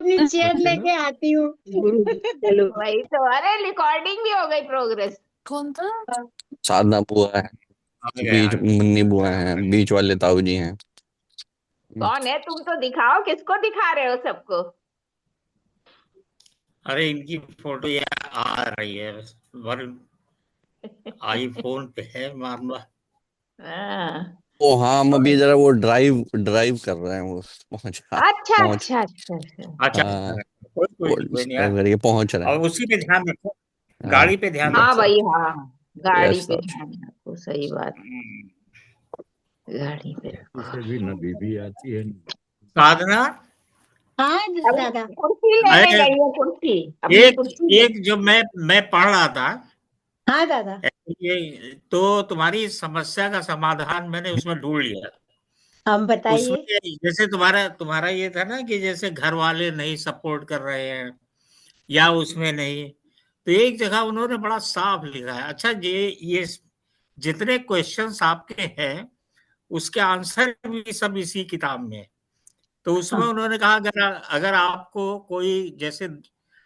अपनी चेयर चलो लेके आती हूँ। गुरु चलो। वही तो, अरे रिकॉर्डिंग भी हो गई, प्रोग्रेस। कौन था? साधना बुआ है, आ गया बीच मुन्नी बुआ है, बीच वाले ताऊ जी हैं। कौन है? तुम तो दिखाओ, किसको दिखा रहे हो सबको? अरे इनकी फोटो ये आ रही है, वर आईफोन पे है मामला। हाँ। ओ हाँ, हम अभी जरा वो ड्राइव ड्राइव कर रहे हैं, वो अच्छा पहुंच। अच्छा अच्छा अच्छा। अच्छा हाँ, अच्छा, कोई वो नहीं कोई नहीं यार। ड्राइव करके पहुंच रहे और हैं। उसी पे ध्यान रखो, हाँ, गाड़ी पे ध्यान हाँ रखो। भाई, हाँ। गाड़ी यस पे ताऊ जी। ध्यान रखो, सही बात। हम्म। गाड़ी पे रखो। इसे भी नदी भी आती है। साधना, हाँ अभी दादा। कुर्सी लेने अरे गई है, कुर्सी, अपनी एक कुर्सी ले। एक जो मैं पढ़ रहा था, हाँ दादा। ये तो तुम्हारी समस्या का समाधान मैंने उसमें ढूंढ लिया। हम उसमें बताइए। जैसे तुम्हारा तुम्हारा ये था ना कि जैसे घर वाले नहीं सपोर्ट कर रहे हैं या उसमें नहीं, तो एक जगह उन्होंने बड़ा साफ लिखा है। अच्छा, ये जितने क्वेश्चंस आपके हैं उसके आंसर भी सब इसी किताब में है। तो उसमें हाँ उन्होंने कहा, अगर अगर आपको कोई जैसे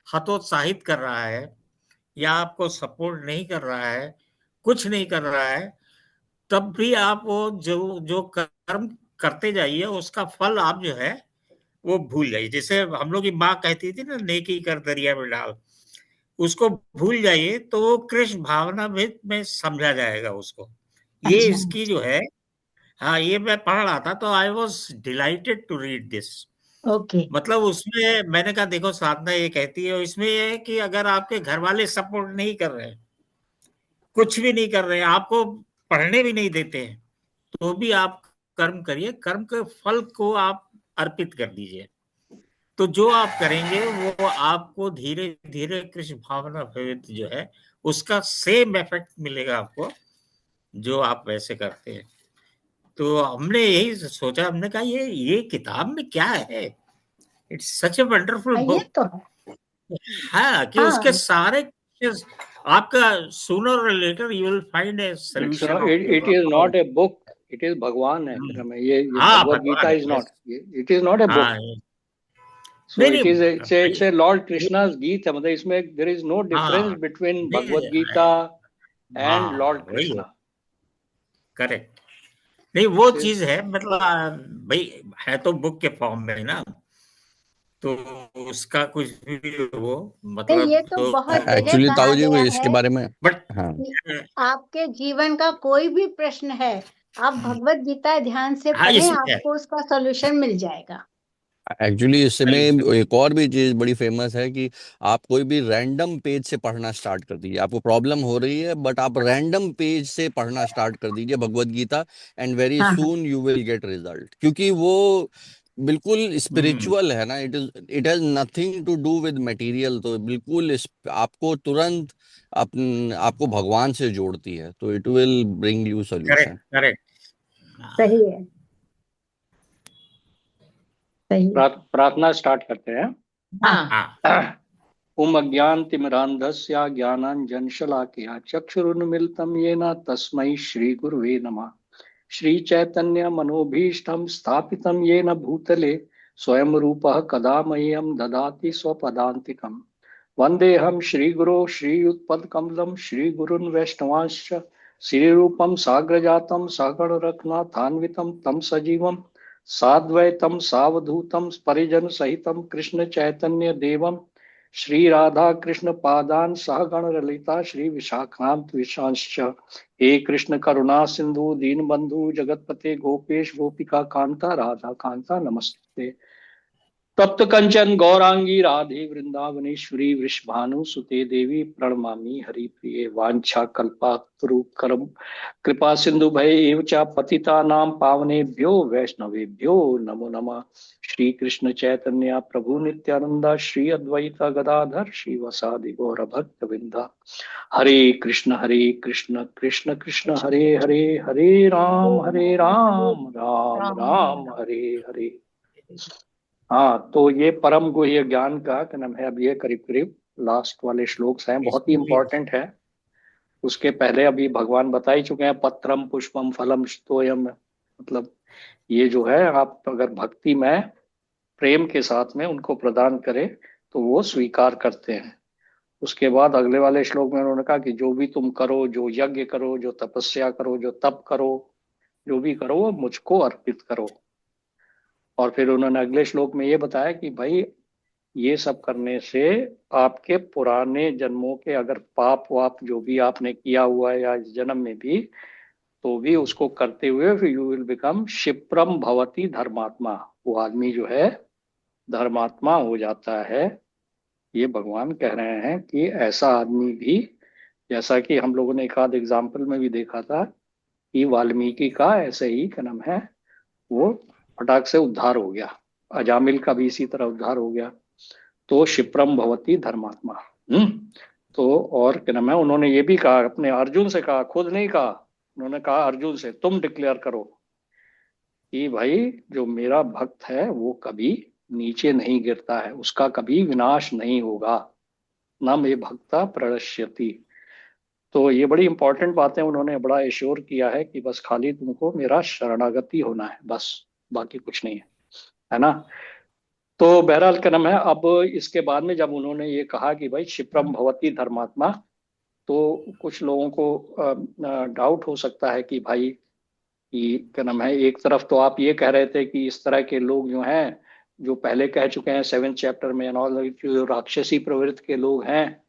हतोत्साहित कर रहा है या आपको सपोर्ट नहीं कर रहा है, कुछ नहीं कर रहा है, तब भी आप वो जो जो कर्म करते जाइए उसका फल आप जो है वो भूल जाइए। जैसे हम लोग की माँ कहती थी ना, नेकी कर दरिया में डाल, उसको भूल जाइए तो वो कृष्ण भावना में समझा जाएगा उसको। ये अच्छा। इसकी जो है, हाँ ये मैं पढ़ रहा था तो I was delighted to read this. Okay. मतलब उसमें मैंने कहा देखो, साधना ये कहती है, इसमें ये है कि अगर आपके घर वाले सपोर्ट नहीं कर रहे हैं, कुछ भी नहीं कर रहे हैं, आपको पढ़ने भी नहीं देते हैं, तो भी आप कर्म करिए, कर्म के फल को आप अर्पित कर दीजिए। तो जो आप करेंगे वो आपको धीरे धीरे कृष्ण भावना भवित जो है उसका सेम इफेक्ट मिलेगा आपको, जो आप वैसे करते हैं। तो हमने यही सोचा, हमने कहा ये किताब में क्या है, इट्स सच ए वंडरफुल ये बुक। तो है। हाँ, कि उसके हाँ सारे questions, आपका सूनर और later you will find a It's solution not, of it is your. not a book. It is Bhagwan है मेरा में, ये हाँ भगवत गीता भगवान है, is not. Yes. It is not a book. हाँ So नहीं it नहीं is it's a Lord ये- Krishna's गीत है, मतलब इसमें there is no difference हाँ between नहीं, भगवत गीता and हाँ Lord वही है, Krishna. करेक्ट। नहीं वो This is चीज है, मतलब भाई है तो बुक के फॉर्म में ना, तो उसका कुछ भी हो, नहीं, मतलब ये तो तो बहुत जगह एक्चुअली कहा ताऊ जी वो गया इसके है बारे में। बट हाँ, कि आपके जीवन का कोई भी प्रश्न है, आप भगवत गीता ध्यान से हाँ पढ़ें, इसमें है, आपको उसका सॉल्यूशन मिल जाएगा। एक्चुअली इसमें solution। एक और भी चीज बड़ी फेमस है कि आप कोई भी रैंडम पेज से पढ़ना स्टार्ट कर दीजिए। आपको प्रॉब्लम हो रही है बट आप रैंडम पेज से पढ़ना स्टार्ट कर दीजिए भगवत गीता, एंड वेरी हाँ हाँ। Soon you will get result, क्योंकि वो बिल्कुल हम्म, स्पिरिचुअल है ना। It has nothing to do with material, तो बिल्कुल आपको तुरंत आपको भगवान से जोड़ती है, तो it will bring you correct solution. Correct. सही है। सही है। प्रार्थना स्टार्ट करते हैं। हाँ। हाँ ओम अज्ञानतिमिरान्धस्य ज्ञानाञ्जनशलाकया चक्षुरुन्मिलितं येन तस्मै श्रीगुरुवे नमः। श्रीचैतन्यमनोभीष्टं स्थापितं येन भूतले स्वयं रूपः कदा मह्यं ददाति स्वपदान्तिकम्। वन्देऽहं श्रीगुरो श्रीयुतपदकमलं श्रीगुरुन् वैष्णवांश्च श्रीरूपं साग्रजातं सहगण रघुनाथान्वितं तं सजीवं साद्वैतं सावधूतं परिजनसहितं कृष्ण चैतन्य देवं श्री राधा कृष्ण पादान सहगण ललिता श्री विशाखांत विशांश्च। हे कृष्ण करुणा सिंधु दीनबंधु जगतपते गोपेश गोपिका कांता राधा कांता नमस्ते। तप्त कंचन गौरांगी राधे वृंदावनेश्वरी वृषभानुसुते देवी प्रणमामि हरिप्रिये। वांछा कल्पातरुकरम कृपा सिंधु भय एव च पतितानां पावनेभ्यो वैष्णवेभ्यो नमो नमः। श्री कृष्ण चैतन्य प्रभु नित्यानंदा श्री अद्वैत गदाधर श्री वसादि गौर भक्त वृंदा। हरे कृष्ण कृष्ण कृष्ण हरे हरे, हरे राम राम राम हरे हरे। हाँ, तो ये परम गुह्य ज्ञान का क्या नाम है, अब ये करीब करीब लास्ट वाले श्लोक्स हैं, बहुत ही इसमें भी इंपॉर्टेंट है। उसके पहले अभी भगवान बता ही चुके हैं, पत्रम पुष्पम फलम तोयम, मतलब ये जो है, आप अगर भक्ति में प्रेम के साथ में उनको प्रदान करे तो वो स्वीकार करते हैं। उसके बाद अगले वाले श्लोक में उन्होंने कहा कि जो भी तुम करो, जो यज्ञ करो, जो तपस्या करो, जो तप करो, जो भी करो वो मुझको अर्पित करो। और फिर उन्होंने अगले श्लोक में ये बताया कि भाई ये सब करने से आपके पुराने जन्मों के अगर पाप वाप जो भी आपने किया हुआ है या इस जन्म में भी, तो भी उसको करते हुए फिर यू विल बिकम क्षिप्रम भवती धर्मात्मा। वो आदमी जो है धर्मात्मा हो जाता है। ये भगवान कह रहे हैं कि ऐसा आदमी भी, जैसा कि हम लोगों ने एक आध एग्जाम्पल में भी देखा था कि वाल्मीकि का ऐसे ही क्या नाम है, वो फटाक से उद्धार हो गया, अजामिल का भी इसी तरह उद्धार हो गया। तो क्षिप्रम भवती धर्मात्मा। तो और क्या नाम है, उन्होंने ये भी कहा, अपने अर्जुन से कहा, खुद नहीं कहा, उन्होंने कहा अर्जुन से तुम डिक्लेयर करो कि भाई जो मेरा भक्त है वो कभी नीचे नहीं गिरता है, उसका कभी विनाश नहीं होगा, न मे भक्ता प्रणश्यति। तो ये बड़ी इंपॉर्टेंट बातें उन्होंने बड़ा एश्योर किया है कि बस खाली तुमको मेरा शरणागति होना है, बस बाकी कुछ नहीं है ना। तो बहरहाल क्या नाम है, अब इसके बाद में जब उन्होंने ये कहा कि भाई क्षिप्रम भवती धर्मात्मा, तो कुछ लोगों को डाउट हो सकता है कि भाई कि क्या नाम है, एक तरफ तो आप ये कह रहे थे कि इस तरह के लोग जो हैं, जो पहले कह चुके हैं 7th चैप्टर में, जो राक्षसी प्रवृत्ति के लोग हैं,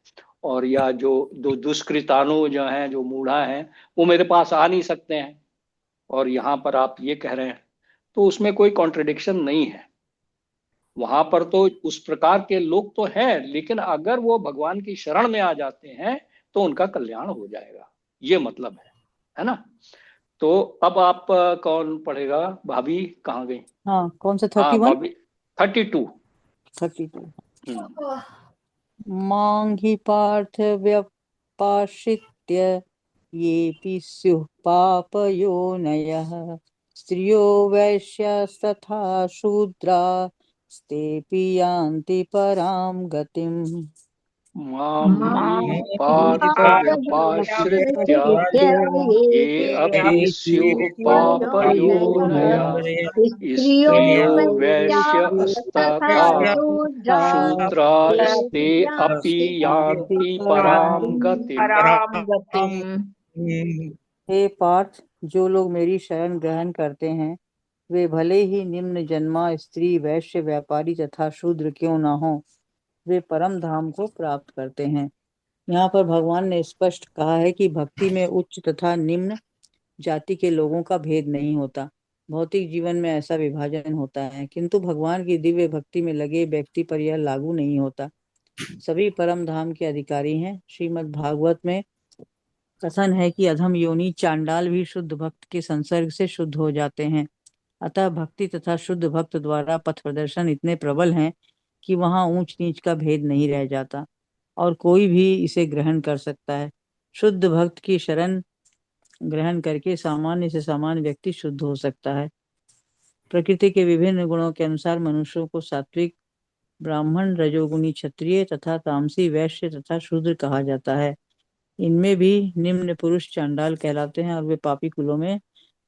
और या जो दुष्कृतानु जो हैं, जो मूढ़ा हैं, वो मेरे पास आ नहीं सकते हैं, और यहाँ पर आप ये कह रहे हैं, तो उसमें कोई कॉन्ट्रडिक्शन नहीं है। वहां पर तो उस प्रकार के लोग तो हैं, लेकिन अगर वो भगवान की शरण में आ जाते हैं तो उनका कल्याण हो जाएगा, ये मतलब है ना। तो अब आप कौन पढ़ेगा? भाभी कहाँ गई? हाँ, कौन सा हाँ 31? भाभी 32। 32। मां हि पार्थ व्यपाश्रित्य येऽपि स्युः पापयोनयः स्त्रियो वैश्यास्तथा शूद्रास्तेऽपि यान्ति परां गतिम्। मां पार्थ व्यपाश्रित्य ये अपि स्युः पापयोनयः स्त्रियो वैश्यस्तथा शूद्रास्ते अपि यान्ति परां गतिम्। पराम गतिम। हे पार्थ, जो लोग मेरी शरण ग्रहण करते हैं वे भले ही निम्न जन्मा स्त्री, वैश्य, व्यापारी तथा शूद्र क्यों ना हो, वे परम धाम को प्राप्त करते हैं। यहाँ पर भगवान ने स्पष्ट कहा है कि भक्ति में उच्च तथा निम्न जाति के लोगों का भेद नहीं होता। भौतिक जीवन में ऐसा विभाजन होता है, किंतु भगवान की दिव्य भक्ति में लगे व्यक्ति पर यह लागू नहीं होता। सभी परम धाम के अधिकारी हैं। श्रीमद् भागवत में कथन है कि अधम योनि चांडाल भी शुद्ध भक्त के संसर्ग से शुद्ध हो जाते हैं। अतः भक्ति तथा शुद्ध भक्त द्वारा पथ प्रदर्शन इतने प्रबल हैं कि वहां ऊंच नीच का भेद नहीं रह जाता और कोई भी इसे ग्रहण कर सकता है। शुद्ध भक्त की शरण ग्रहण करके सामान्य से सामान्य व्यक्ति शुद्ध हो सकता है। प्रकृति के विभिन्न गुणों के अनुसार मनुष्यों को सात्विक, ब्राह्मण, रजोगुणी क्षत्रिय तथा तामसी, वैश्य तथा शूद्र कहा जाता है। इनमें भी निम्न पुरुष चांडाल कहलाते हैं और वे पापी कुलों में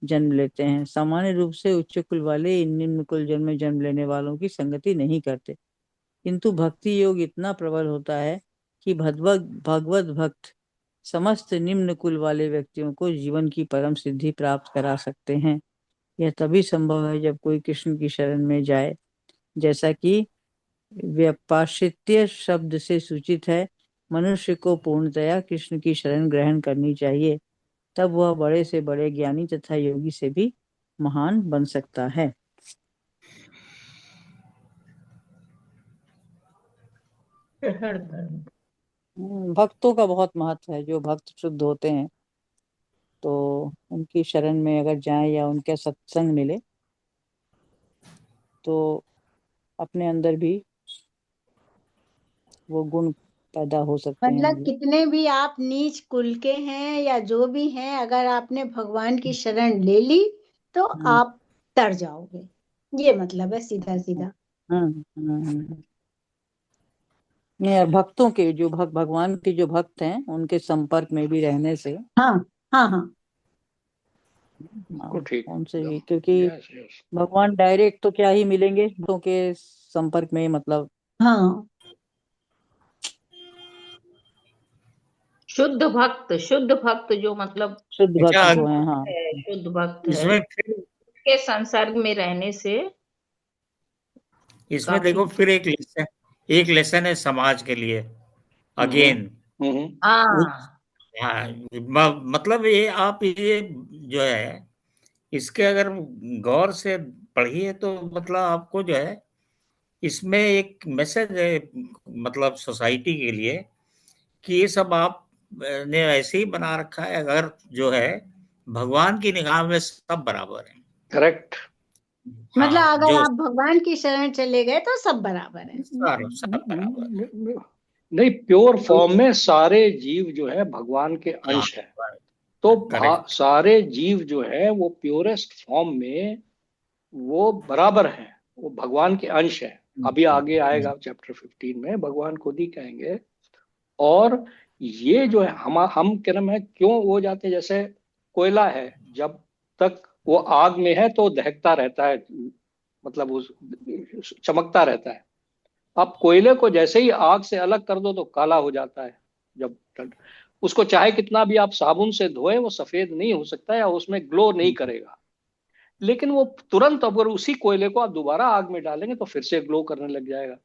जन्म लेते हैं। सामान्य रूप से उच्च कुल वाले इन निम्न कुल में जन्म लेने वालों की संगति नहीं करते, किंतु भक्ति योग इतना प्रबल होता है कि भगवत भक्त समस्त निम्न कुल वाले व्यक्तियों को जीवन की परम सिद्धि प्राप्त करा सकते हैं। यह तभी संभव है जब कोई कृष्ण की शरण में जाए। जैसा कि व्यपाश्रित्य शब्द से सूचित है, मनुष्य को पूर्णतया कृष्ण की शरण ग्रहण करनी चाहिए, तब वह बड़े से बड़े ज्ञानी तथा योगी से भी महान बन सकता है। भक्तों का बहुत महत्व है। जो भक्त शुद्ध होते हैं तो उनकी शरण में अगर जाएं या उनके सत्संग मिले तो अपने अंदर भी वो गुण पैदा हो सकते हैं। मतलब कितने भी आप नीच कुल के हैं या जो भी हैं, अगर आपने भगवान की शरण ले ली तो आप तर जाओगे, ये मतलब है सीधा सीधा। नहीं, भक्तों के जो भगवान के जो भक्त हैं उनके संपर्क में भी रहने से हाँ हाँ हाँ, बिल्कुल ठीक। कौन से भी, क्योंकि यस यस। भगवान डायरेक्ट तो क्या ही मिलेंगे, भक्तों के संपर्क में, मतलब हाँ शुद्ध भक्त जो मतलब शुद्ध भक्त अच्छा, जो है। हाँ, है, शुद्ध भक्त है, इसमें फिर के संसर्ग में रहने से इसमें काफी। देखो फिर एक लेसन है समाज के लिए अगेन। हम्म। हाँ हाँ, मतलब ये आप ये जो है इसके अगर गौर से पढ़िए तो मतलब आपको जो है इसमें एक मैसेज है मतलब सोसाइटी के लिए कि ये सब आप ने ऐसे ही बना रखा है, अगर जो है भगवान की निगाह में सब बराबर है। करेक्ट। मतलब हाँ, अगर जो आप भगवान की शरण चले गए तो सब बराबर है। सब बराबर है। नहीं, प्योर फॉर्म में सारे जीव जो है भगवान के हाँ, अंश है। तो करेक्ट। सारे जीव जो है वो प्योरेस्ट फॉर्म में वो बराबर हैं, वो भगवान के अंश है। अभी आगे आएगा चैप्टर 15 में भगवान खुद ही कहेंगे। और ये जो है हम क्या नाम है, क्यों हो जाते हैं, जैसे कोयला है, जब तक वो आग में है तो दहकता रहता है, मतलब उस चमकता रहता है। अब कोयले को जैसे ही आग से अलग कर दो तो काला हो जाता है। जब उसको चाहे कितना भी आप साबुन से धोए वो सफेद नहीं हो सकता या उसमें ग्लो नहीं करेगा। लेकिन वो तुरंत अगर उसी कोयले को आप दोबारा आग में डालेंगे तो फिर से ग्लो करने लग जाएगा।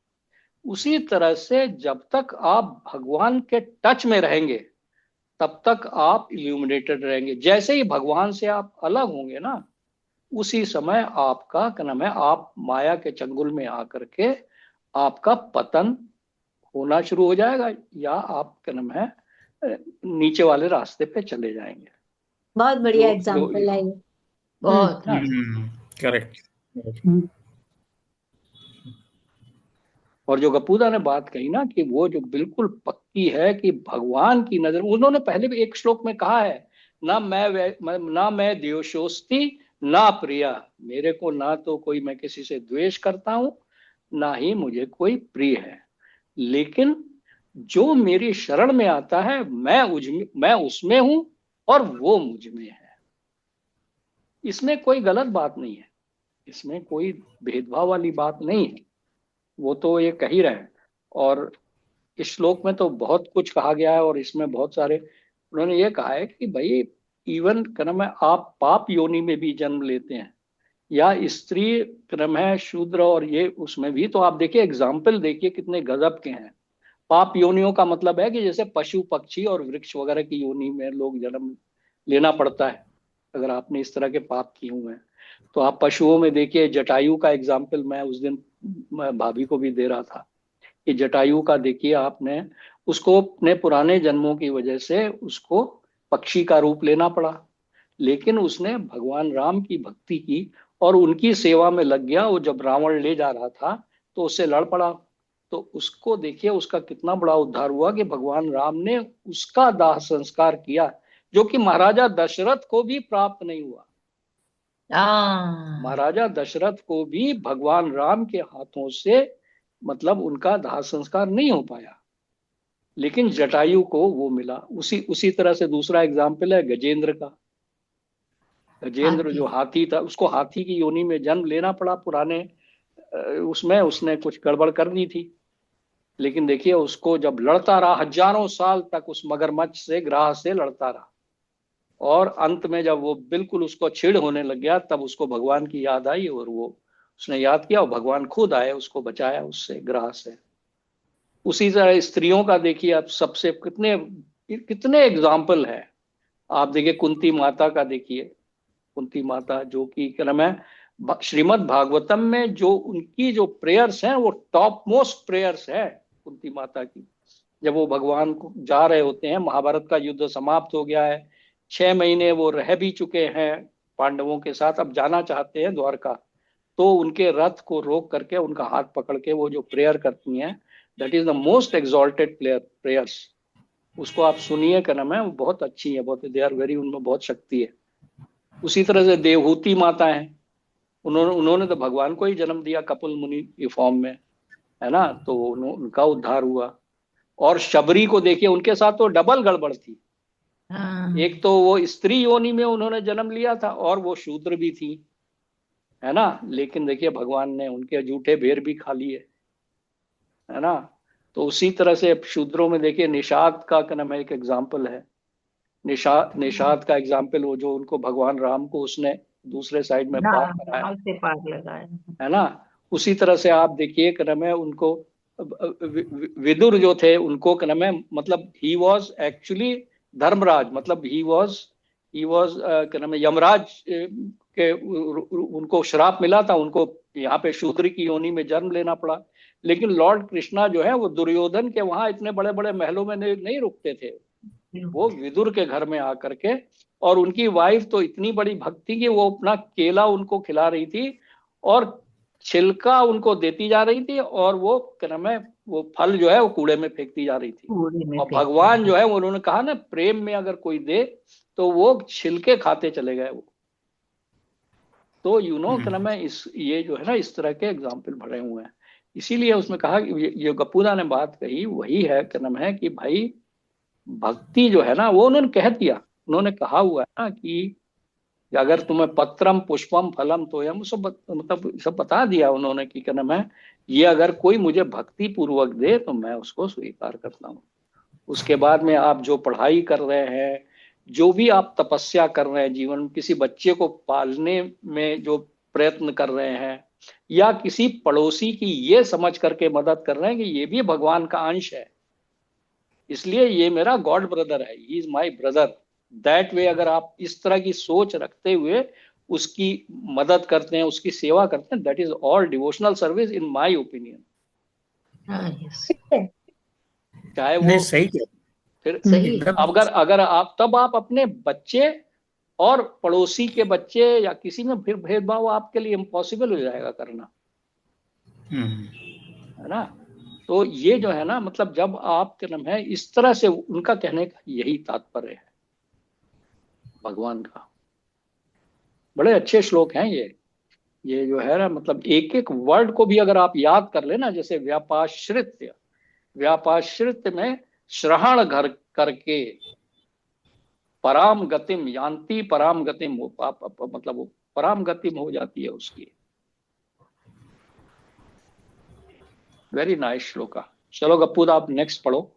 उसी तरह से जब तक आप भगवान के टच में रहेंगे तब तक आप इल्यूमिनेटेड रहेंगे। जैसे ही भगवान से आप अलग होंगे ना, उसी समय आपका क्या नाम है, आप माया के चंगुल में आकर के आपका पतन होना शुरू हो जाएगा, या आप क्या नाम है नीचे वाले रास्ते पे चले जाएंगे। बहुत बढ़िया जो जो एग्जाम्पल है ये। बहुत। ना, करेक्ट। हम्म। और जो गपूदा ने बात कही ना कि वो जो बिल्कुल पक्की है कि भगवान की नजर, उन्होंने पहले भी एक श्लोक में कहा है, ना मैं द्वेषोस्ति ना प्रिया, मेरे को ना तो कोई, मैं किसी से द्वेष करता हूं ना ही मुझे कोई प्रिय है, लेकिन जो मेरी शरण में आता है मैं उसमें हूं और वो मुझ में है। इसमें कोई गलत बात नहीं है, इसमें कोई भेदभाव वाली बात नहीं है। वो तो ये कह ही रहे हैं। और इस श्लोक में तो बहुत कुछ कहा गया है, और इसमें बहुत सारे उन्होंने ये कहा है कि भाई इवन क्रम है आप पाप योनि में भी जन्म लेते हैं, या स्त्री क्रम है शूद्र, और ये उसमें भी तो आप देखिए एग्जाम्पल देखिए कितने गजब के हैं। पाप योनियों का मतलब है कि जैसे पशु पक्षी और वृक्ष वगैरह की योनि में लोग जन्म लेना पड़ता है अगर आपने इस तरह के पाप किए हुए हैं। तो आप पशुओं में देखिए, जटायु का एग्जाम्पल मैं उस दिन भाभी को भी दे रहा था कि जटायु का देखिए आपने, उसको अपने पुराने जन्मों की वजह से उसको पक्षी का रूप लेना पड़ा, लेकिन उसने भगवान राम की भक्ति की और उनकी सेवा में लग गया। वो जब रावण ले जा रहा था तो उससे लड़ पड़ा, तो उसको देखिए उसका कितना बड़ा उद्धार हुआ कि भगवान राम ने उसका दाह संस्कार किया, जो कि महाराजा दशरथ को भी प्राप्त नहीं हुआ। हाँ महाराजा दशरथ को भी भगवान राम के हाथों से मतलब उनका दाह संस्कार नहीं हो पाया, लेकिन जटायु को वो मिला। उसी तरह से दूसरा एग्जाम्पल है गजेंद्र का। गजेंद्र हाथी। जो हाथी था, उसको हाथी की योनि में जन्म लेना पड़ा पुराने उसमें उसने कुछ गड़बड़ कर दी थी, लेकिन देखिए उसको जब लड़ता रहा हजारों साल तक उस मगरमच्छ से, ग्राह से लड़ता रहा, और अंत में जब वो बिल्कुल उसको छिड़ होने लग गया तब उसको भगवान की याद आई और वो उसने याद किया और भगवान खुद आए उसको बचाया उससे, ग्राह से। उसी तरह स्त्रियों का देखिए आप, सबसे कितने कितने एग्जाम्पल है। आप देखिए कुंती माता का देखिए, कुंती माता जो कि क्रम है श्रीमद् भागवतम में जो उनकी जो प्रेयर्स हैं वो टॉप मोस्ट प्रेयर्स है कुंती माता की। जब वो भगवान को जा रहे होते हैं, महाभारत का युद्ध समाप्त हो गया है, 6 महीने वो रह भी चुके हैं पांडवों के साथ, अब जाना चाहते हैं द्वारका, तो उनके रथ को रोक करके उनका हाथ पकड़ के वो जो प्रेयर करती हैं, that is the most exalted prayers. उसको आप सुनिए, क्या नाम है, वो बहुत अच्छी है, बहुत दे आर वेरी, उनमें बहुत शक्ति है। उसी तरह से देवहूति माता है, उन्होंने तो भगवान को ही जन्म दिया कपिल मुनि की फॉर्म में, है ना, तो उनका उद्धार हुआ। और शबरी को देखिए, उनके साथ तो डबल गड़बड़ थी। हाँ। एक तो वो स्त्री योनि में उन्होंने जन्म लिया था और वो शूद्र भी थी, है ना। लेकिन देखिए भगवान ने उनके जूठे बेर भी खा लिए, है ना। तो उसी तरह से शूद्रों में देखिए निषाद का क्या नाम है, एक एग्जाम्पल है। निषाद का एग्जाम्पल, वो जो उनको भगवान राम को उसने दूसरे साइड में पार कराया, नाव से पार लगाया। है ना। उसी तरह से आप देखिए क्या नाम है उनको, विदुर जो थे उनको क्या नाम है, मतलब ही वॉज एक्चुअली धर्मराज, मतलब ही वॉज क्या नाम है यमराज के उनको श्राप मिला था, उनको यहाँ पे शूद्र की योनि में जन्म लेना पड़ा। लेकिन लॉर्ड कृष्णा जो है वो दुर्योधन के वहां इतने बड़े बड़े महलों में नहीं रुकते थे, वो विदुर के घर में आकर के, और उनकी वाइफ तो इतनी बड़ी भक्त थी कि वो अपना केला उनको खिला रही थी और छिलका उनको देती जा रही थी, और वो क्या नाम है वो फल जो है वो कूड़े में फेंकती जा रही थी। कूड़े में और फेंक भगवान दिया। जो है उन्होंने कहा ना, प्रेम में अगर कोई दे तो वो छिलके खाते चले गए वो। तो क्या नाम है इस ये जो है ना इस तरह के एग्जाम्पल भरे हुए हैं। इसीलिए उसमें कहा कि ये गप्पूदा ने बात कही वही है, क्या नाम है कि भाई भक्ति जो है ना वो उन्होंने कह दिया, उन्होंने कहा हुआ है ना कि अगर तुम्हें पत्रम पुष्पम फलम तोयम, सब मतलब सब बता दिया उन्होंने कि क्या नाम है, ये अगर कोई मुझे भक्ति पूर्वक दे तो मैं उसको स्वीकार करता हूँ। उसके बाद में आप जो पढ़ाई कर रहे हैं, जो भी आप तपस्या कर रहे हैं जीवन में, किसी बच्चे को पालने में जो प्रयत्न कर रहे हैं, या किसी पड़ोसी की ये समझ करके मदद कर रहे हैं कि ये भी भगवान का अंश है, इसलिए ये मेरा गॉड ब्रदर है, he is my brother. That way अगर आप इस तरह की सोच रखते हुए उसकी मदद करते हैं, उसकी सेवा करते हैं, that is all devotional service in my opinion. हाँ, yes। चाहे नहीं वो सही कह फिर सही। एकदम अगर आप तब आप अपने बच्चे और पड़ोसी के बच्चे या किसी में फिर भेदभाव आपके लिए इम्पॉसिबल हो जाएगा करना, है ना। तो ये जो है ना, मतलब जब आप क्या नाम है इस तरह से, उनका कहने का यही तात्पर्य है भगवान का। बड़े अच्छे श्लोक हैं ये जो है ना, मतलब एक एक वर्ड को भी अगर आप याद कर लेना, जैसे व्यापाश्रित्य, व्यापाश्रित्य में श्रहण घर करके पराम गतिम यान्ति, पराम गतिम मतलब वो पराम गतिम हो जाती है उसकी। Very nice shloka. चलो गप्पू आप नेक्स्ट पढ़ो,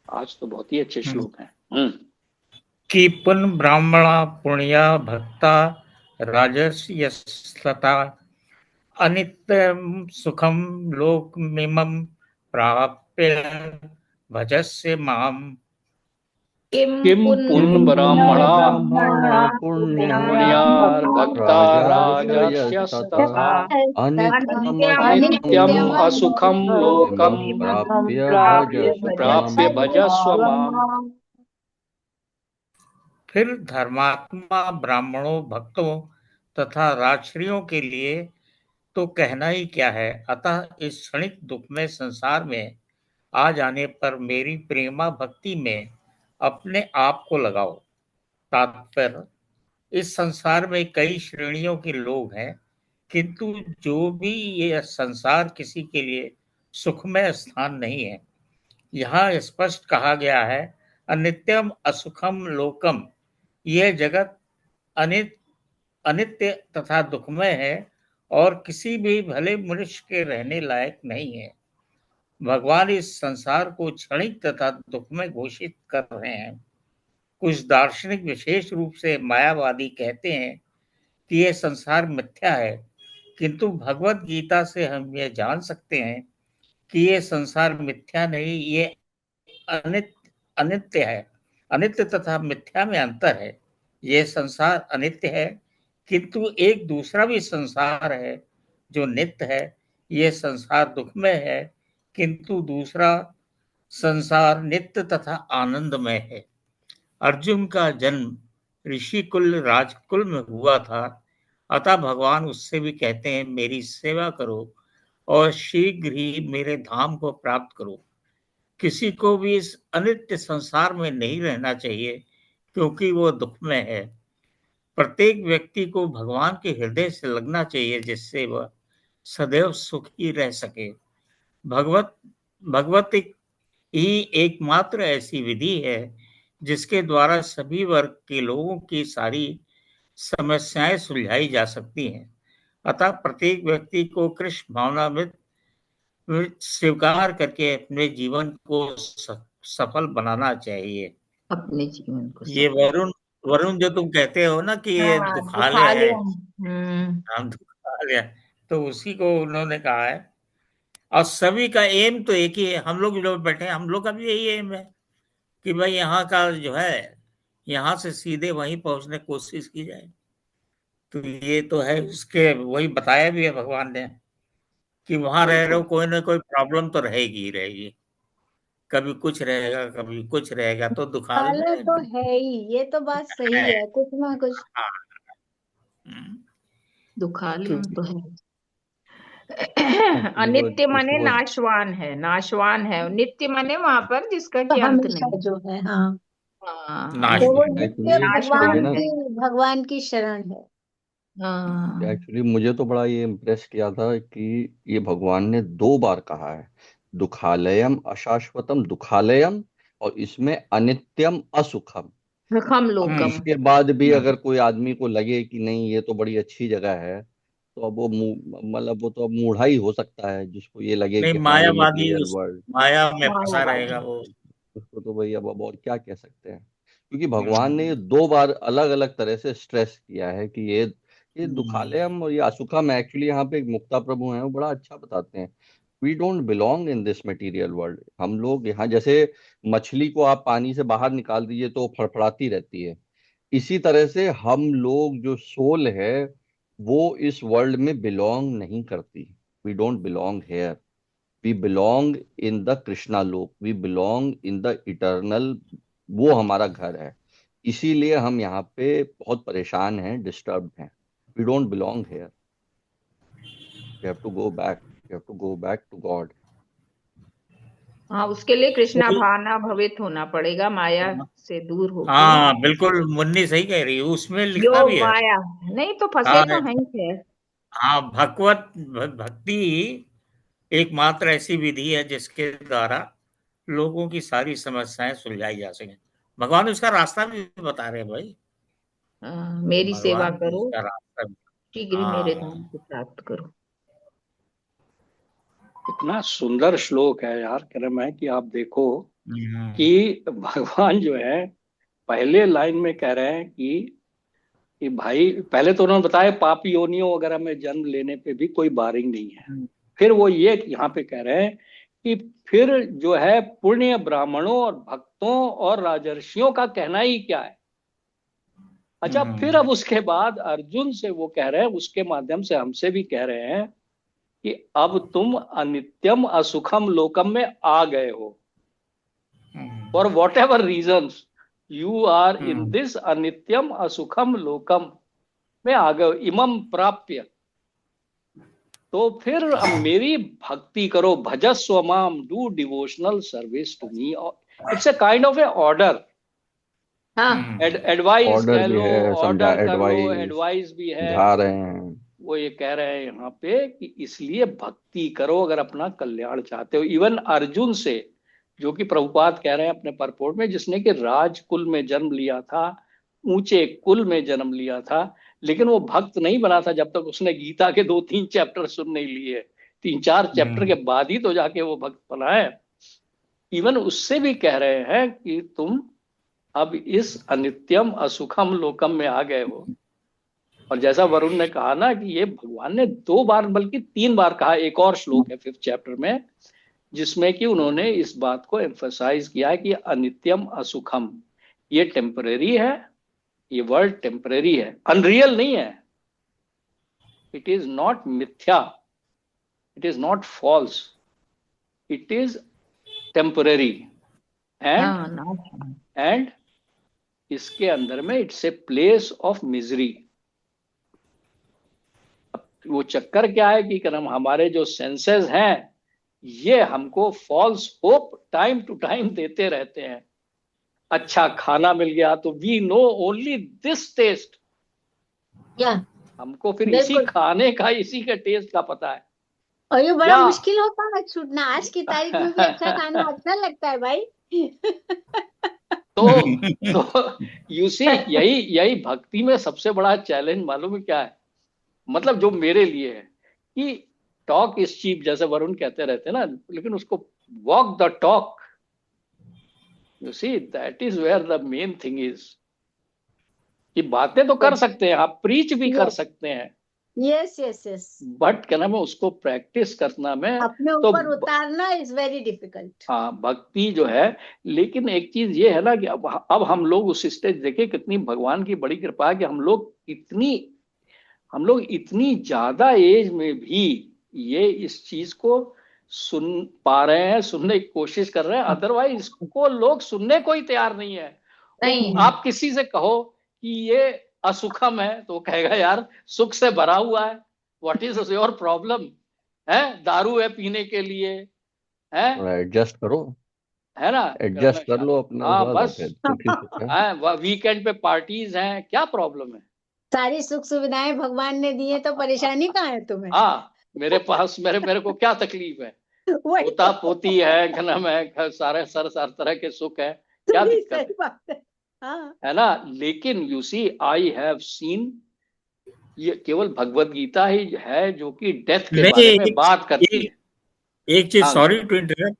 आज तो बहुत ही अच्छे श्लोक हैं। कि पुन ब्राह्मणा पुण्या भक्ता राजस्यस्लता अनित्यं सुखम लोकमिमं प्राप्य भजस्य माम। किम पुन ब्राह्मणा पुण्य पुण्यार भक्ता राजस्यस्तथा अनित्यम असुखम लोकम प्राप्य भजस्व माम। फिर धर्मात्मा ब्राह्मणों भक्तों तथा राजश्रियों के लिए तो कहना ही क्या है। अतः इस क्षणिक दुख में संसार में आ जाने पर मेरी प्रेमा भक्ति में अपने आप को लगाओ। तात्पर्य, इस संसार में कई श्रेणियों के लोग हैं, किंतु जो भी ये संसार किसी के लिए सुखमय स्थान नहीं है। यहाँ स्पष्ट कहा गया है, अनित्यम असुखम लोकम, यह जगत अनित्य तथा दुखमय है और किसी भी भले मनुष्य के रहने लायक नहीं है। भगवान इस संसार को क्षणिक तथा दुखमय घोषित कर रहे हैं। कुछ दार्शनिक विशेष रूप से मायावादी कहते हैं कि यह संसार मिथ्या है, किंतु भगवत गीता से हम यह जान सकते हैं कि यह संसार मिथ्या नहीं, ये अनित्य है। अनित्य तथा मिथ्या में अंतर है। यह संसार अनित्य है, किंतु एक दूसरा भी संसार है जो नित्य है। यह संसार दुखमय है, किंतु दूसरा संसार नित्य तथा आनंदमय है। अर्जुन का जन्म ऋषिकुल राजकुल में हुआ था, अतः भगवान उससे भी कहते हैं, मेरी सेवा करो और शीघ्र ही मेरे धाम को प्राप्त करो। किसी को भी इस अनित्य संसार में नहीं रहना चाहिए, क्योंकि वो दुखमय है। प्रत्येक व्यक्ति को भगवान के हृदय से लगना चाहिए, जिससे वह सदैव सुखी रह सके। भगवत ही एकमात्र ऐसी विधि है जिसके द्वारा सभी वर्ग के लोगों की सारी समस्याएं सुलझाई जा सकती हैं। अतः प्रत्येक व्यक्ति को कृष्ण भावनामृत स्वीकार करके अपने जीवन को सफल बनाना चाहिए। अपने जीवन को ये सफल। वरुण वरुण जो तुम कहते हो ना कि ये हाँ, दुखालय है, हम्म। हम दुखालय, तो उसी को उन्होंने कहा है। और सभी का एम तो एक ही है। हम लोग जो बैठे हैं, हम लोग का भी यही एम है कि भाई यहाँ का जो है, यहाँ से सीधे वहीं पहुंचने की कोशिश की जाए। तो ये तो है, उसके वही बताया भी है भगवान ने कि वहां रह रहे हो, कोई ना कोई प्रॉब्लम तो रहेगी ही रहेगी। कभी कुछ रहेगा, कभी कुछ रहेगा, तो दुखाल काला में तो है ही, ये तो बात सही है। है, कुछ ना कुछ। हाँ। हम्म। दुखालयम तो है। एक्चुअली वो अनित्य माने वो नाशवान है, नाशवान है। नित्य माने वहां पर जिसका तो कि अंत हमेशा नहीं। जो है, हाँ, हाँ, तो वो नाशवान है। नित्य एक्चुअली मुझे नाशवान ना है। भगवान की शरण है। हाँ, एक्चुअली मुझे तो बड़ा ये इम्प्रेस किया था कि ये भगवान ने 2 बार कहा है, दुखालयम अशाश्वतम दुखालयम, और इसमें अनित्यम असुखम। सुखम अब लोकम। इसके बाद भी हम्म। अगर कोई आदमी को लगे कि नहीं ये तो बड़ी अच्छी जगह है, तो अब वो मतलब वो तो अब मूढ़ा ही हो सकता है, जिसको ये लगे नहीं, कि हाँ ये मायावादी मटेरियल उस वर्ल्ड। माया में फंसा मायावादी। रहेगा वो। उसको तो भाई अब और क्या कह सकते हैं। क्योंकि भगवान ने हम्म। ये 2 बार अलग अलग तरह से स्ट्रेस किया है कि ये हम्म। दुखालयम और ये असुखम है। एक्चुअली यहाँ पे एक मुक्ता प्रभु हैं, वो बड़ा अच्छा बताते हैं, we don't belong in this material world. हम लोग यहाँ जैसे मछली को आप पानी से बाहर निकाल दीजिए तो वो फड़फड़ाती रहती है, इसी तरह से हम लोग जो सोल है वो इस वर्ल्ड में बिलोंग नहीं करती। We don't belong here, we belong in the Krishna lok, we belong in the eternal, वो हमारा घर है। इसीलिए हम यहाँ पे बहुत परेशान हैं, डिस्टर्ब्ड हैं। We don't belong here, we have to go back, we have to go back to God. हाँ, उसके लिए कृष्णा भावना भवित होना पड़ेगा, माया से दूर होके। हाँ, बिल्कुल मुन्नी सही कह रही है, उसमें लिखा योग भी है। माया, नहीं तो फंसे हाँ। तो हैं ही है। हाँ, भक्ति एकमात्र ऐसी विधि है जिसके द्वारा लोगों की सारी समस्याएं सुलझाई जा सके। भगवान उसका रास्ता भी बता रहे हैं भाई। मेरी सेवा भगवान करो, उसका रास्ता भी। शीघ्र ही मेरे हाँ। धाम को प्राप्त करो। इतना सुंदर श्लोक है यार, कह रहे मैं कि आप देखो हम्म। कि भगवान जो है पहले लाइन में कह रहे हैं कि भाई, पहले तो उन्होंने बताया पाप योनियों वगैरह में जन्म लेने पे भी कोई बारिंग नहीं है। फिर वो ये यहाँ पे कह रहे हैं कि फिर जो है पुण्य ब्राह्मणों और भक्तों और राजर्षियों का कहना ही क्या है। अच्छा, फिर अब उसके बाद अर्जुन से वो कह रहे हैं, उसके माध्यम से हमसे भी कह रहे हैं कि अब तुम अनित्यम असुखम लोकम में आ गए हो, for whatever reason you are in this अनित्यम असुखम लोकम में आ गए हो, इमम प्राप्य। तो फिर अब मेरी भक्ति करो, भजस्व माम, do devotional service to me. It's a kind of a order, हाँ, एडवाइस ऑर्डर कह भी लो, है, समझा, ऑर्डर कर लो, एडवाइस एडवाइस भी है। समझा रहे हैं। वो ये कह रहे हैं यहाँ पे कि इसलिए भक्ति करो अगर अपना कल्याण चाहते हो। इवन अर्जुन से, जो कि प्रभुपाद कह रहे हैं अपने परपोर्ट में, जिसने कि राजकुल में जन्म लिया था, ऊंचे कुल में जन्म लिया था, लेकिन वो भक्त नहीं बना था जब तक उसने गीता के 2-3 चैप्टर सुन नहीं लिए। 3-4 चैप्टर के बाद ही तो जाके वो भक्त बना है। इवन उससे भी कह रहे हैं कि तुम अब इस अनित्यम असुखम लोकम में आ गए हो। और जैसा वरुण ने कहा ना कि ये भगवान ने 2 बार बल्कि 3 बार कहा। एक और श्लोक है 5th चैप्टर में, जिसमें कि उन्होंने इस बात को एम्फसाइज किया है कि अनित्यम असुखम, ये टेम्परेरी है, ये वर्ल्ड टेम्परेरी है, अनरियल नहीं है। इट इज नॉट मिथ्या, it is not false, it is temporary. And इसके अंदर में it's a place of misery. वो चक्कर क्या है कि हमारे जो सेंसेस हैं ये हमको false hope time to time देते रहते हैं। अच्छा खाना मिल गया तो we know only this taste, हमको फिर इसी बिल्कुल, खाने का, इसी के टेस्ट का पता है। और ये बड़ा या मुश्किल होता है छूटना। आज की तारीख में भी अच्छा खाना अच्छा लगता है भाई। तो यू सी यही भक्ति में सबसे बड़ा चैलेंज मालूम है क्या है? मतलब जो मेरे लिए है कि टॉक इज चीप, जैसे वरुण कहते रहते हैं ना, लेकिन उसको walk the talk. You see that is where the main thing is कि बातें तो कर सकते हैं, आप प्रीच भी कर सकते हैं, यस यस यस, बट क्या नाम है उसको प्रैक्टिस करना में अपने तो ऊपर उतारना इज वेरी डिफिकल्ट। हाँ भक्ति जो है। लेकिन एक चीज ये है ना कि अब हम लोग उस स्टेज देखे, कितनी भगवान की बड़ी कृपा है कि हम लोग इतनी ज्यादा एज में भी ये इस चीज को सुन पा रहे हैं, सुनने की कोशिश कर रहे हैं। अदरवाइज इसको लोग सुनने को ही तैयार नहीं है। नहीं है। आप किसी से कहो कि ये असुखम है तो कहेगा यार सुख से भरा हुआ है, व्हाट इज योर प्रॉब्लम है, दारू है पीने के लिए है, एडजस्ट करो, है ना, एडजस्ट कर लो अपना, हाँ थोड़ा बस, सा फिर सुखी सुख है। वीकेंड पे पार्टीज हैं, क्या प्रॉब्लम है? सारी सुख सुविधाएं भगवान ने दी है तो परेशानी कहाँ है तुम्हें? हाँ मेरे पास मेरे को क्या तकलीफ है? वही पोता पोती है, घनम है, सारे सर तरह के सुख है, क्या सही दिक्कत सही बात है। हाँ है ना? लेकिन you see I have seen, ये केवल भगवत गीता ही है जो कि डेथ के बारे में बात करती है। एक चीज, हाँ, सॉरी टू इंटरप्ट,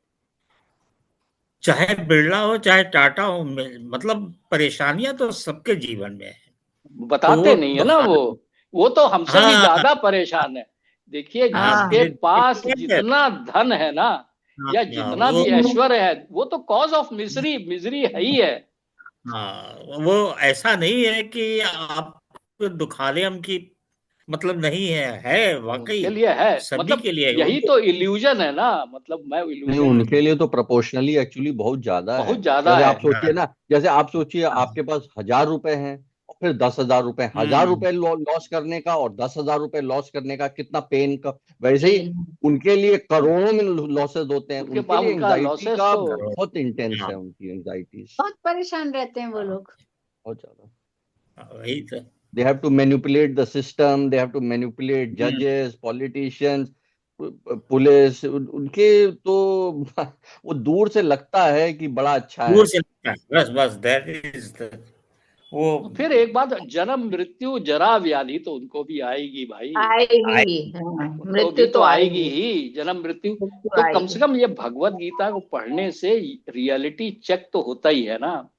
चाहे बिरला हो चाहे टाटा हो, मतलब परेशानियां तो सबके जीवन में है। बताते तो नहीं है ना वो तो हमसे भी हाँ ज्यादा परेशान है। देखिए हाँ, जिसके पास जितना धन है ना, या जितना भी वो ऐश्वर्य है, वो तो कॉज ऑफ मिजरी है ही है। हाँ, वो ऐसा नहीं है कि आप दुखाले हम की मतलब नहीं है वाकई उनके लिए है, सभी मतलब के लिए है। यही तो इल्यूजन है ना, मतलब मैं नहीं, इल्यूजन उनके लिए तो प्रोपोर्शनली एक्चुअली बहुत ज्यादा है। बहुत ज्यादा जैसे है। आप सोचिए ना, जैसे आप सोचिए आपके पास 1000 रुपए हैं और फिर 10,000 रुपए, 1000 रुपए लॉस करने का और 10,000 रुपए लॉस करने का कितना पेन का, वैसे ही उनके लिए करोड़ों में लॉसेस होते हैं। उनके उनके लिए उनका एंजाइटी लॉसेस का तो बहुत इंटेंस हाँ, है, उनकी एंजाइटीज बहुत परेशान रहते हैं वो लोग। बहुत ज्यादा। वही तो। They have to manipulate the system, they have to manipulate judges, politicians, police, उनके तो वो दूर से लगता है कि बड़ा अच्छा है। दूर से लगता है, बस बस दैट इज वो फिर एक बात, जन्म मृत्यु जरा व्याधि तो उनको भी आएगी भाई, आएगी, हाँ, उनको मृत्यु भी तो आएगी आएगी, ही, जन्म मृत्यु। मृत्यु तो कम आएगी। से कम ये भगवत गीता को पढ़ने से रियलिटी चेक तो होता ही है ना,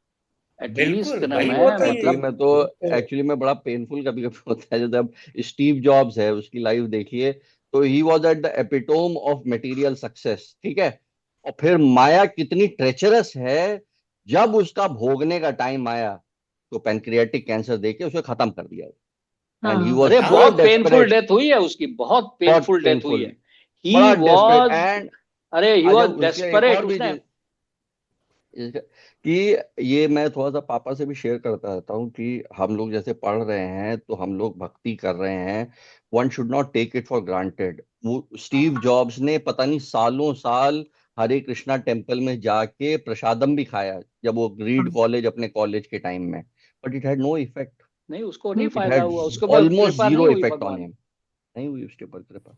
एटलीस्ट बिल्कुल ना भाई, मैं वो तो एक्चुअली मतलब में तो एक्चुअली में बड़ा पेनफुल कभी कभी होता है। जैसे अब स्टीव जॉब्स है, उसकी लाइफ देखिए, तो he was at the epitome of material success, ठीक है, और फिर माया कितनी ट्रेचरस है। जब उसका भोगने का टाइम आया तो पैनक्रियाटिक कैंसर देके उसे खत्म कर दिया, एंड ही हाँ वाज अरे सो बहुत पेनफुल डेस्परेट, डेथ हुई है उसकी, बहुत बहुत पेनफुल डेथ हुई पेनफुल, है। ही बड़ा डेस्परेट। वॉज, एंड अरे ही अच्छा, वॉज उसके एक डेस्परेट और भी उसने। कि ये मैं थोड़ा सा पापा से भी शेयर करता रहता हूँ कि हम लोग जैसे पढ़ रहे हैं तो हम लोग भक्ति कर रहे हैं, one should not take it for granted. वो स्टीव जॉब्स ने पता नहीं सालों साल हरे कृष्णा टेम्पल में जाके प्रसादम भी खाया जब वो रीड कॉलेज, अपने कॉलेज के टाइम में, but it had no effect, नहीं उसको नहीं इट फायदा हैड हुआ, उसके ऊपर ऑलमोस्ट कृपा नहीं जीरो हुई इफेक्ट ऑन भगवान। हिम। नहीं हुई उसके ऊपर कृपा,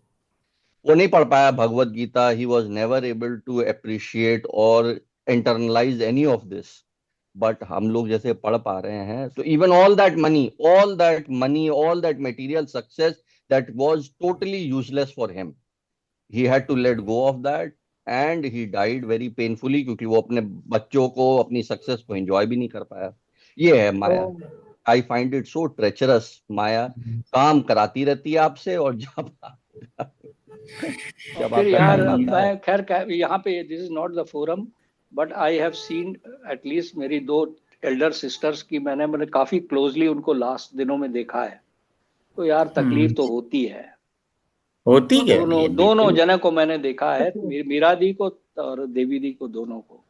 वो नहीं पढ़ पाया Bhagavad Gita, he was never able to appreciate और internalise any of this. But हम लोग जैसे पढ़ पा रहे हैं तो even all that money all that material success that was totally useless for him, he had to let go of that and he died very painfully, क्योंकि वो अपने बच्चों को, अपनी सक्सेस को एंजॉय भी नहीं कर पाया। ये है माया। I find it so treacherous. माया काम कराती रहती है आपसे, और जब और जब फिर आपका यार टाइम आता है। मैं खैर यहाँ पे, this is not the forum, but I have scene at least मेरी 2 एल्डर सिस्टर्स की मैंने काफी क्लोजली उनको लास्ट दिनों में देखा है, तो यार तकलीफ तो होती है। होती है दोनों ये दोनों बिल्कुल। जने को मैंने देखा है, मीरा दी को और देवी दी को, दोनों को।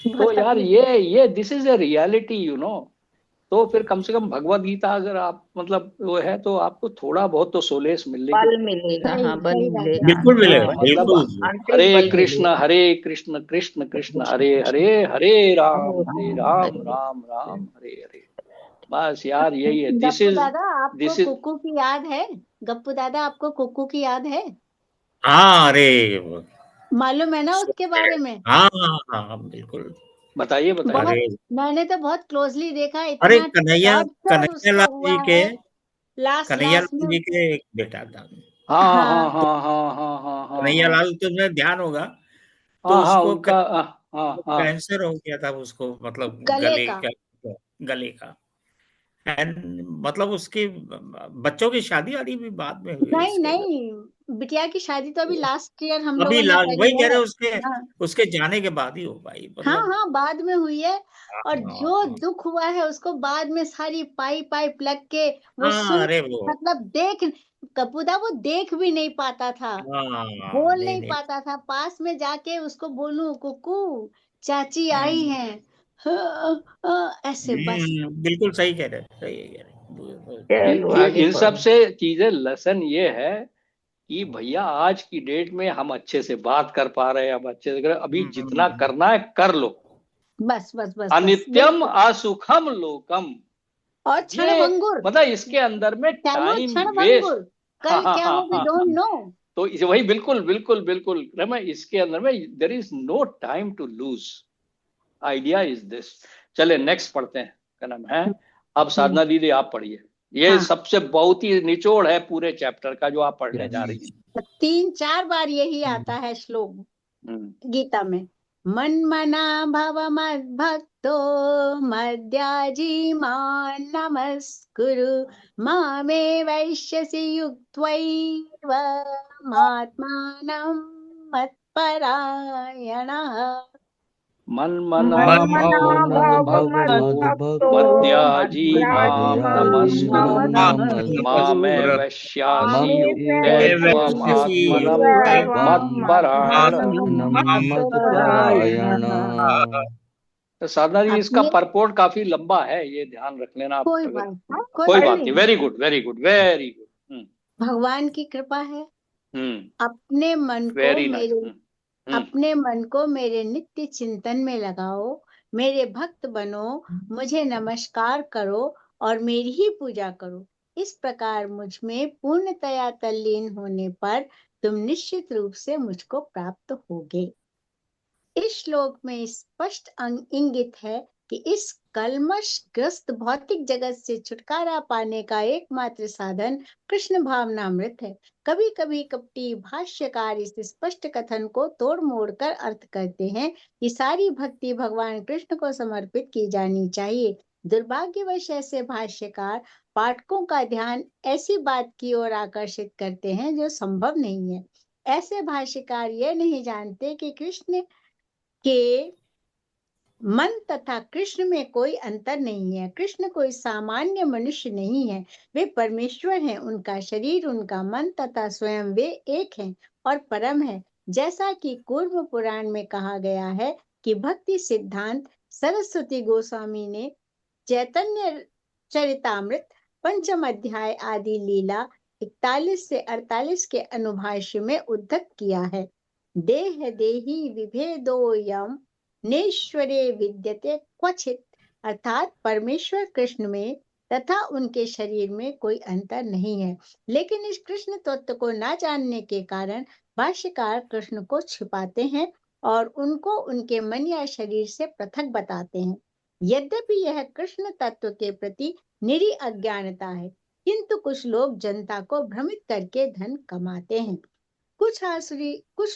तो बहुत यार तकलीफ। ये this is a reality you know. तो फिर कम से कम भगवत गीता अगर आप मतलब वो है तो आपको थोड़ा बहुत तो सोलेस मिलने की, बल मिलेगा, सही हाँ, बल सही बात है। मिलेगा, बिल्कुल हाँ, मिलेगा, मतलब बिल्कुल। आंतरिक बल हरे कृष्ण कृष्ण कृष्ण हरे हरे, हरे राम मिलेगा। राम राम हरे हरे। बस यार यही है, गप्पू दादा आपको दिस इज कुकू की याद है? गप्पू दादा आपको कुकू की याद है? हाँ, अरे मालूम है ना उसके बारे में? हाँ हाँ हाँ, बिल्कुल। बताइए बताइए। बहुत, अरे मैंने तो बहुत क्लोजली देखा, अरे इतना टॉर्चर उसको कन्हैया हुआ जी के है लास्ट कन्हैया लास्ट लाल में। जी के एक बेटा था। हाँ हाँ हाँ हाँ हाँ हाँ हाँ हाँ कन्हैया हाँ लाल, तुम्हें ध्यान होगा, तो हाँ हाँ उसको उनका हाँ हाँ कैंसर हो गया था उसको, मतलब गले का। गले का। एंड मतलब उसकी बच्चों की शादी वादी भी बाद में हुई नहीं उसके। नहीं, बिटिया की शादी तो अभी लास्ट ईयर हम लोगों ने वही करी कह है। रहे उसके हाँ उसके जाने के बाद ही हो पाई, हाँ मतलब। हाँ, बाद में हुई है। और जो हाँ दुख हुआ है उसको बाद में सारी पाइप पाइप लग के वो सुन, अरे वो, मतलब देख, कपूदा वो देख भी नहीं पाता था, हाँ बोल नहीं नहीं नहीं, पाता था। पास में जाके उसको बोलूं कुकू चाची आई हैं, ऐसे बस। बिल्कुल सही कह रहे, सही कह रहे। चलो ये आगे इन सब पढ़ो। से चीजें लेसन ये है कि भैया आज की डेट में हम अच्छे से बात कर पा रहे हैं, हम अच्छे से अभी जितना हम्म, करना है कर लो। बस बस बस बस अनित्यम बिल्कुल। असुखम लोकम, और क्षण ये भंगुर, मतलब इसके अंदर में चलो टाइम क्षण वेस्ट। भंगुर, हाँ कल हाँ क्या हाँ हो वी हाँ हाँ। Don't know. तो वही बिल्कुल बिल्कुल बिल्कुल रमय, इसके अंदर में there is no time to lose, idea is this. चले नेक्स्ट पढ़ते हैं, क्या नाम है। अब साधना दीदी आप पढ़िए, ये हाँ, सबसे बहुत ही निचोड़ है पूरे चैप्टर का जो आप पढ़ने जा रही हैं। तो 3-4 बार यही आता है श्लोक हम्म। गीता में। मन मना भव मद भक्तो मद्याजी मान नमस्कुरु मामे वैश्यसि युक्त्वैव मात्मानं मत्परायणः। मन मना मन मन मना भव मना मद भव भव मद भक्तो मद भक्तो मद्याजी मद्याजी माम मद्याजी माम नमस्कुरु माम मां नमस्कुरु मैं नमस्कुरु वैश्यासि मामे युक्ते त्वम वैश्यसि आत्मनम युक्तैवं मत्परायण। मत्परायण। तो साधना जी इसका अपने, परपोर्ट काफी लंबा है, ये ध्यान रख लेना आप कोई अगर। बात नहीं, कोई कोई बात बात अरे नहीं, नहीं, very good very good very good. भगवान की कृपा है। हम्म। अपने मन को वेरी नाइस। मेरे, हम्म। अपने मन को मेरे नित्य चिंतन में लगाओ, मेरे भक्त बनो, मुझे नमस्कार करो और मेरी ही पूजा करो। इस प्रकार मुझ में पूर्णतया तल्लीन होने पर तुम निश्चित रूप से मुझको प्राप्त होगे। इस श्लोक में स्पष्ट इंगित है कि इस कल्मशग्रस्त भौतिक जगत से छुटकारा पाने का एकमात्र साधन कृष्ण भावनामृत है। कभी कभी कपटी भाष्यकार इस स्पष्ट कथन को तोड़ मोड़ कर अर्थ करते हैं कि सारी भक्ति भगवान कृष्ण को समर्पित की जानी चाहिए। दुर्भाग्यवश ऐसे भाष्यकार पाठकों का ध्यान ऐसी बात की ओर आकर्षित करते हैं जो संभव नहीं है। ऐसे भाष्यकार यह नहीं जानते कि कृष्ण के मन तथा कृष्ण में कोई अंतर नहीं है। कृष्ण कोई सामान्य मनुष्य नहीं है, वे परमेश्वर हैं। उनका शरीर, उनका मन तथा स्वयं वे एक हैं और परम है। जैसा कि कूर्म पुराण में कहा गया है कि भक्ति सिद्धांत सरस्वती गोस्वामी ने चैतन्य चरितामृत पंचम अध्याय आदि लीला 41 से 48 के अनुभाष्य में उद्धत किया है। देह देही विभेदोयम नेश्वरे विद्यते क्वचित, अर्थात परमेश्वर कृष्ण में तथा उनके शरीर में कोई अंतर नहीं है। लेकिन इस कृष्ण तत्व को न जानने के कारण भाष्यकार कृष्ण को छिपाते हैं और उनको उनके मन या शरीर से पृथक बताते हैं। यद्यपि यह कृष्ण तत्व के प्रति निरी अज्ञानता है, किंतु कुछ लोग जनता को भ्रमित करके धन कमाते हैं। कुछ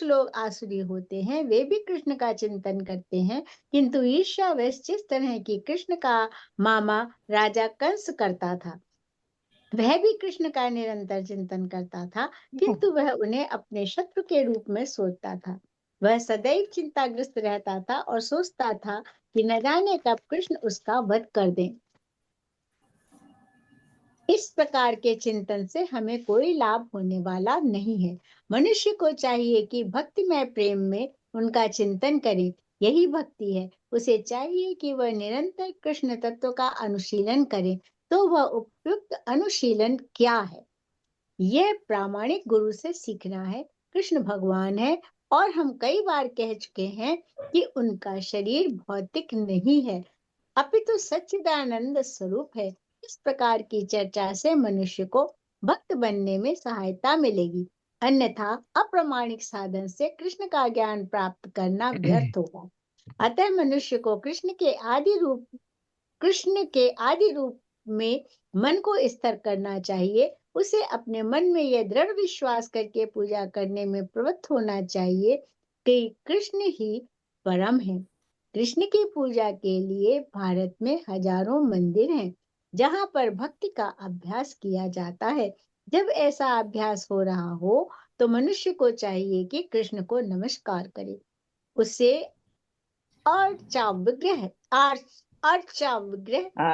लोग आसुरी होते हैं, वे भी कृष्ण का चिंतन करते हैं, किंतु ईर्ष्यावश जिस तरह की कृष्ण का मामा राजा कंस करता था, वह भी कृष्ण का निरंतर चिंतन करता था, किंतु वह उन्हें अपने शत्रु के रूप में सोचता था। वह सदैव चिंताग्रस्त रहता था और सोचता था कि न जाने कब कृष्ण उसका वध कर दें। इस प्रकार के चिंतन से हमें कोई लाभ होने वाला नहीं है। मनुष्य को चाहिए कि भक्तिमय प्रेम में उनका चिंतन करे, यही भक्ति है। उसे चाहिए कि वह निरंतर कृष्ण तत्व का अनुशीलन करे। तो वह उपयुक्त अनुशीलन क्या है? यह प्रामाणिक गुरु से सीखना है। कृष्ण भगवान है और हम कई बार कह चुके हैं कि उनका शरीर भौतिक नहीं है, अपितु सच्चिदानंद स्वरूप है। इस प्रकार की चर्चा से मनुष्य को भक्त बनने में सहायता मिलेगी, अन्यथा अप्रामाणिक साधन से कृष्ण का ज्ञान प्राप्त करना व्यर्थ होगा। अतः मनुष्य को कृष्ण के आदि रूप में मन को स्थिर करना चाहिए। उसे अपने मन में यह दृढ़ विश्वास करके पूजा करने में प्रवृत्त होना चाहिए कि कृष्ण ही परम है। कृष्ण की पूजा के लिए भारत में हजारों मंदिर हैं जहाँ पर भक्ति का अभ्यास किया जाता है। जब ऐसा अभ्यास हो रहा हो तो मनुष्य को चाहिए कि कृष्ण को नमस्कार करे। उसे अर्चा विग्रह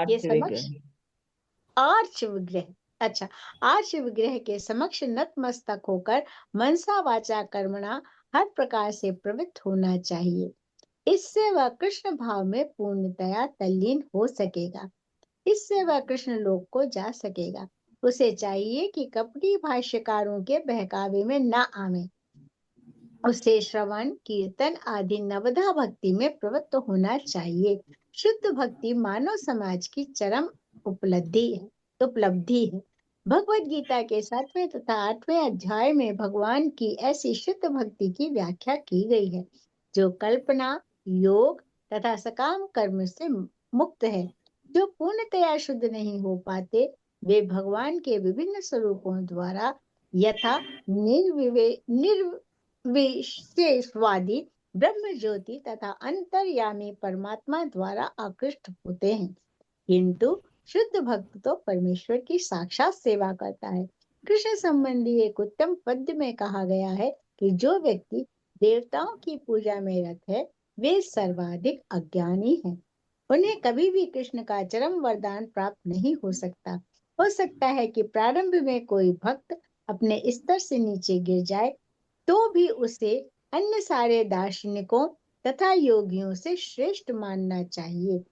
के समक्ष आर्च विग्रह के समक्ष नतमस्तक होकर मनसा वाचा कर्मणा हर प्रकार से प्रवृत्त होना चाहिए। इससे वह कृष्ण भाव में पूर्णतया तल्लीन हो सकेगा। इससे वह कृष्ण लोक को जा सकेगा। उसे चाहिए कि कपटी भाष्यकारों के बहकावे में न आवे। उसे श्रवण कीर्तन आदि नवधा भक्ति में प्रवृत्त होना चाहिए। शुद्ध भक्ति मानव समाज की चरम उपलब्धि है। भगवद गीता के 7वें तथा 8वें अध्याय में भगवान की ऐसी शुद्ध भक्ति की व्याख्या की गई है जो कल्पना, योग तथा सकाम कर्म से मुक्त है। जो पूर्णतया शुद्ध नहीं हो पाते वे भगवान के विभिन्न स्वरूपों द्वारा यथा निर्विशेषवादी ब्रह्म ज्योति तथा अंतर्यामी परमात्मा द्वारा आकृष्ट होते हैं। किंतु शुद्ध भक्त तो परमेश्वर की साक्षात सेवा करता है। कृष्ण संबंधी एक उत्तम पद्य में कहा गया है कि जो व्यक्ति देवताओं की पूजा में रत है वे सर्वाधिक अज्ञानी हैं। उन्हें कभी भी कृष्ण का चरम वरदान प्राप्त नहीं हो सकता। हो सकता है कि प्रारंभ में कोई भक्त अपने स्तर से नीचे गिर जाए तो भी उसे अन्य सारे दार्शनिकों तथा योगियों से श्रेष्ठ मानना चाहिए।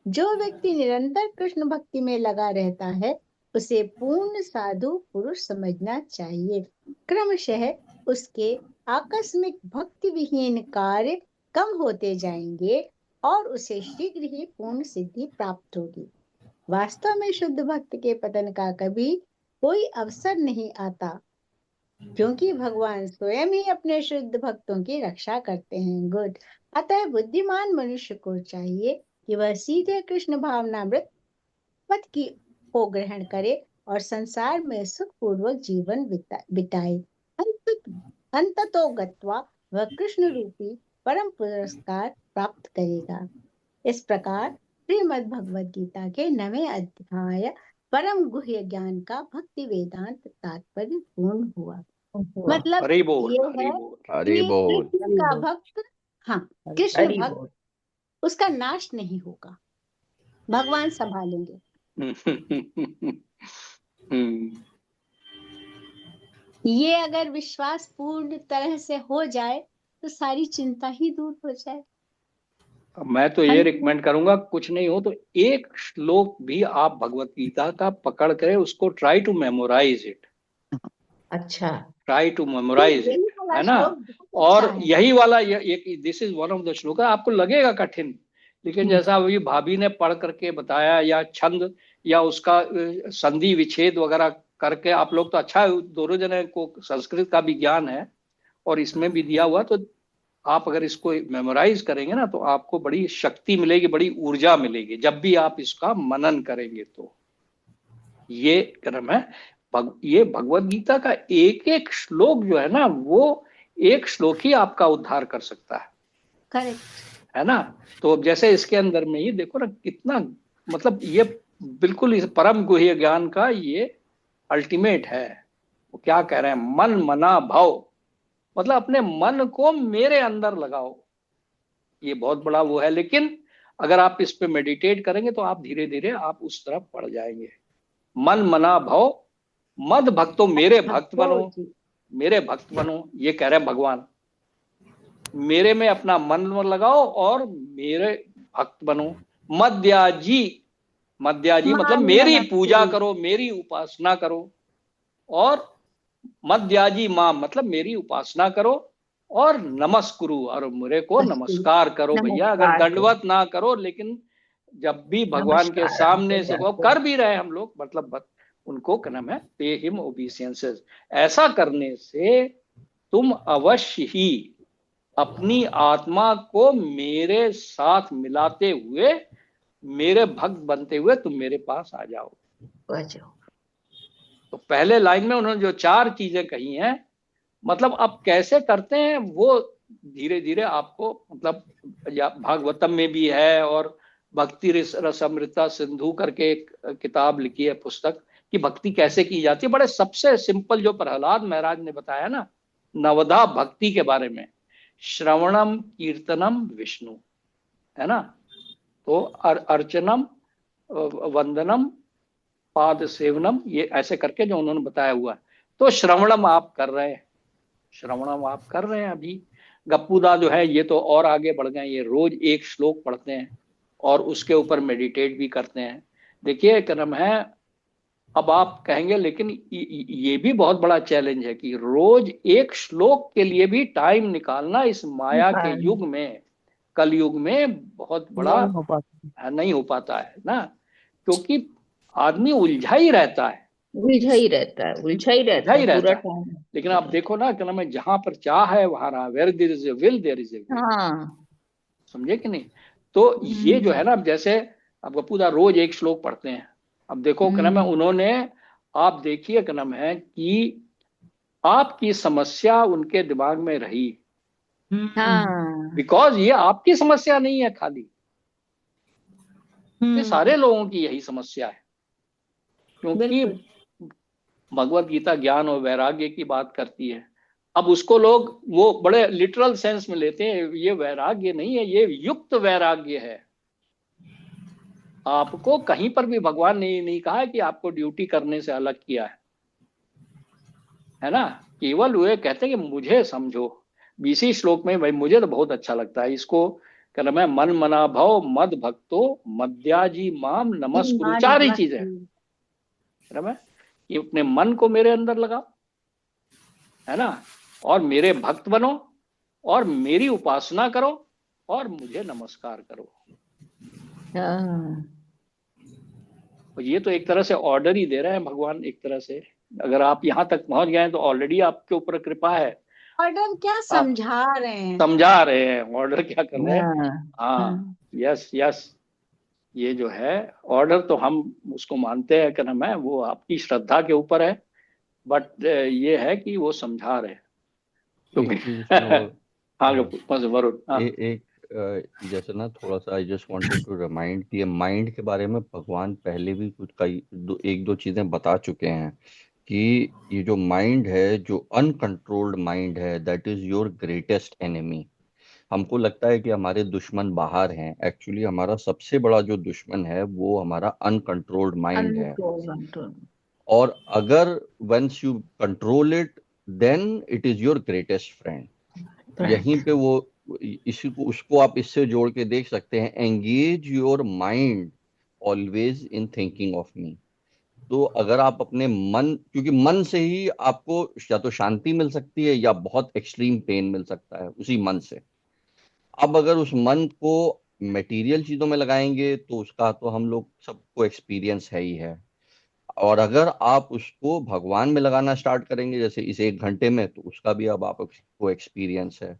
जो व्यक्ति निरंतर कृष्ण भक्ति में लगा रहता है उसे पूर्ण साधु पुरुष समझना चाहिए। क्रमशः उसके आकस्मिक भक्ति विहीन कार्य कम होते जाएंगे और उसे शीघ्र ही पूर्ण सिद्धि प्राप्त होगी। वास्तव में शुद्ध भक्त के पतन का कभी कोई अवसर नहीं आता क्योंकि भगवान स्वयं ही अपने शुद्ध भक्तों की रक्षा करते हैं। गुड। अतः बुद्धिमान मनुष्य को चाहिए कि वह सीधे कृष्ण भावनामृत पथ को ग्रहण करे और संसार में सुखपूर्वक जीवन बिताए। अंततो गत्वा वह कृष्ण रूपी परम पुरस्कार प्राप्त करेगा। इस प्रकार श्रीमद् भगवद गीता के 9वें अध्याय परम गुह्य ज्ञान का भक्ति वेदांत तात्पर्य पूर्ण हुआ। मतलब हरि बोल, ये हरि है बोल। हरि कि बोल। कृष्ण का भक्त, हाँ कृष्ण भक्त उसका नाश नहीं होगा, भगवान संभालेंगे। ये अगर विश्वास पूर्ण तरह से हो जाए तो सारी चिंता ही दूर हो जाए। मैं तो ये रिकमेंड करूंगा, कुछ नहीं हो तो एक श्लोक भी आप भगवत गीता का पकड़ कर उसको ट्राई टू मेमोराइज इट। अच्छा, ट्राई टू मेमोराइज इट, है ना। और यही वाला एक this is one of the श्लोक। आपको लगेगा कठिन, लेकिन जैसा अभी भाभी ने पढ़ करके बताया या छंद या उसका संधि विच्छेद वगैरह करके, आप लोग तो अच्छा दोनों जने को संस्कृत का भी ज्ञान है और इसमें भी दिया हुआ, तो आप अगर इसको मेमोराइज करेंगे ना तो आपको बड़ी शक्ति मिलेगी, बड़ी ऊर्जा मिलेगी जब भी आप इसका मनन करेंगे। तो ये क्रम है। ये भगवत गीता का एक एक श्लोक जो है ना, वो एक श्लोक ही आपका उद्धार कर सकता है। करेक्ट है ना। तो जैसे इसके अंदर में ही देखो ना कितना, मतलब ये बिल्कुल इस परम गुह्य ज्ञान का ये अल्टीमेट है। वो क्या कह रहे हैं, मन मना भाव, मतलब अपने मन को मेरे अंदर लगाओ। ये बहुत बड़ा वो है, लेकिन अगर आप इस पे मेडिटेट करेंगे तो आप धीरे धीरे आप उस तरफ बढ़ जाएंगे। मन मना भाव मद भक्तो, मेरे भक्त बनो, मेरे भक्त बनो, ये कह रहे हैं भगवान। मेरे में अपना मन लगाओ और मेरे भक्त बनो। मद्याजी, मद्याजी मतलब मेरी पूजा करो, मेरी उपासना करो। और मद्याजी मां मतलब मेरी उपासना करो। और नमस्कुरु, और मेरे को नमस्कार करो। भैया अगर दंडवत ना करो, लेकिन जब भी भगवान के सामने से वो कर भी रहे हम लोग, मतलब उनको क्या नाम है, पे हिम ओबीसियंसेस। ऐसा करने से तुम अवश्य ही अपनी आत्मा को मेरे साथ मिलाते हुए, मेरे भक्त बनते हुए तुम मेरे पास आ जाओ। तो पहले लाइन में उन्होंने जो 4 चीजें कही हैं, मतलब अब कैसे करते हैं वो धीरे धीरे आपको, मतलब या भागवतम में भी है, और भक्ति रसमृता सिंधु करके एक किताब लिखी है, पुस्तक, कि भक्ति कैसे की जाती है। बड़े सबसे सिंपल जो प्रहलाद महाराज ने बताया ना, नवधा भक्ति के बारे में, श्रवणम कीर्तनम विष्णु, है ना, तो अर्चनम वंदनम पाद सेवनम, ये ऐसे करके जो उन्होंने बताया हुआ है। तो श्रवणम आप कर रहे हैं, श्रवणम आप कर रहे हैं अभी। गप्पूदा जो है ये तो और आगे बढ़ गए, ये रोज एक श्लोक पढ़ते हैं और उसके ऊपर मेडिटेट भी करते हैं। देखिए क्रम है, अब आप कहेंगे लेकिन ये भी बहुत बड़ा चैलेंज है कि रोज एक श्लोक के लिए भी टाइम निकालना इस माया के युग में, कल युग में बहुत बड़ा नहीं हो पाता है ना, क्योंकि आदमी उलझा ही रहता है, उलझा ही रहता है पूरा टाइम। लेकिन आप देखो ना कि मैं जहां पर चाह है वहां रहा, where there is a will there is a way. हाँ, समझे कि नहीं? तो ये जो है ना, जैसे अब गप्पूदा रोज एक श्लोक पढ़ते हैं, अब देखो क्या नाम है, उन्होंने, आप देखिए क्या नाम है कि आपकी समस्या उनके दिमाग में रही, बिकॉज ये आपकी समस्या नहीं है खाली, ये सारे लोगों की यही समस्या है, क्योंकि भगवत गीता ज्ञान और वैराग्य की बात करती है। अब उसको लोग वो बड़े लिटरल सेंस में लेते हैं, ये वैराग्य नहीं है, ये युक्त वैराग्य है। आपको कहीं पर भी भगवान ने नहीं कहा है कि आपको ड्यूटी करने से अलग किया है ना, केवल वे कहते हैं कि मुझे समझो। 20 श्लोक में, भाई मुझे तो बहुत अच्छा लगता है इसको, क्या नाम है, मन मना भव मद भक्तो मद्याजी माम नमस्कुरु, 4 ही चीजें है कि अपने मन को मेरे अंदर लगाओ, है ना, और मेरे भक्त बनो और मेरी उपासना करो और मुझे नमस्कार करो। तो ये तो एक तरह से ऑर्डर ही दे रहे हैं भगवान, एक तरह से अगर आप यहाँ तक पहुंच गए तो ऑलरेडी आपके ऊपर कृपा है। ऑर्डर क्या समझा रहे हैं, समझा रहे हैं, ऑर्डर क्या कर रहे हैं। हाँ, यस यस, ये जो है ऑर्डर तो हम उसको मानते हैं कि नाम है, वो आपकी श्रद्धा के ऊपर है, बट ये है कि वो समझा रहे हैं। तो हाँ वरुण, एक जैसे ना थोड़ा सा I just wanted to remind कि माइंड के बारे में भगवान पहले भी कुछ एक दो चीजें बता चुके हैं कि ये जो माइंड है, जो अनकंट्रोल्ड माइंड है, that is your greatest enemy. हमको लगता है कि हमारे दुश्मन बाहर हैं, एक्चुअली हमारा सबसे बड़ा जो दुश्मन है वो हमारा अनकंट्रोल्ड माइंड है। और अगर once you control it then it is your greatest friend. यहीं पे वो इसी को उसको आप इससे जोड़ के देख सकते हैं, engage your mind always in thinking of मी। तो अगर आप अपने मन, क्योंकि मन से ही आपको या तो शांति मिल सकती है या बहुत एक्सट्रीम पेन मिल सकता है उसी मन से। अब अगर उस मन को मटेरियल चीजों में लगाएंगे तो उसका तो हम लोग सबको एक्सपीरियंस है ही है, और अगर आप उसको भगवान में लगाना स्टार्ट करेंगे जैसे इस 1 घंटे में, तो उसका भी अब आपको एक्सपीरियंस है।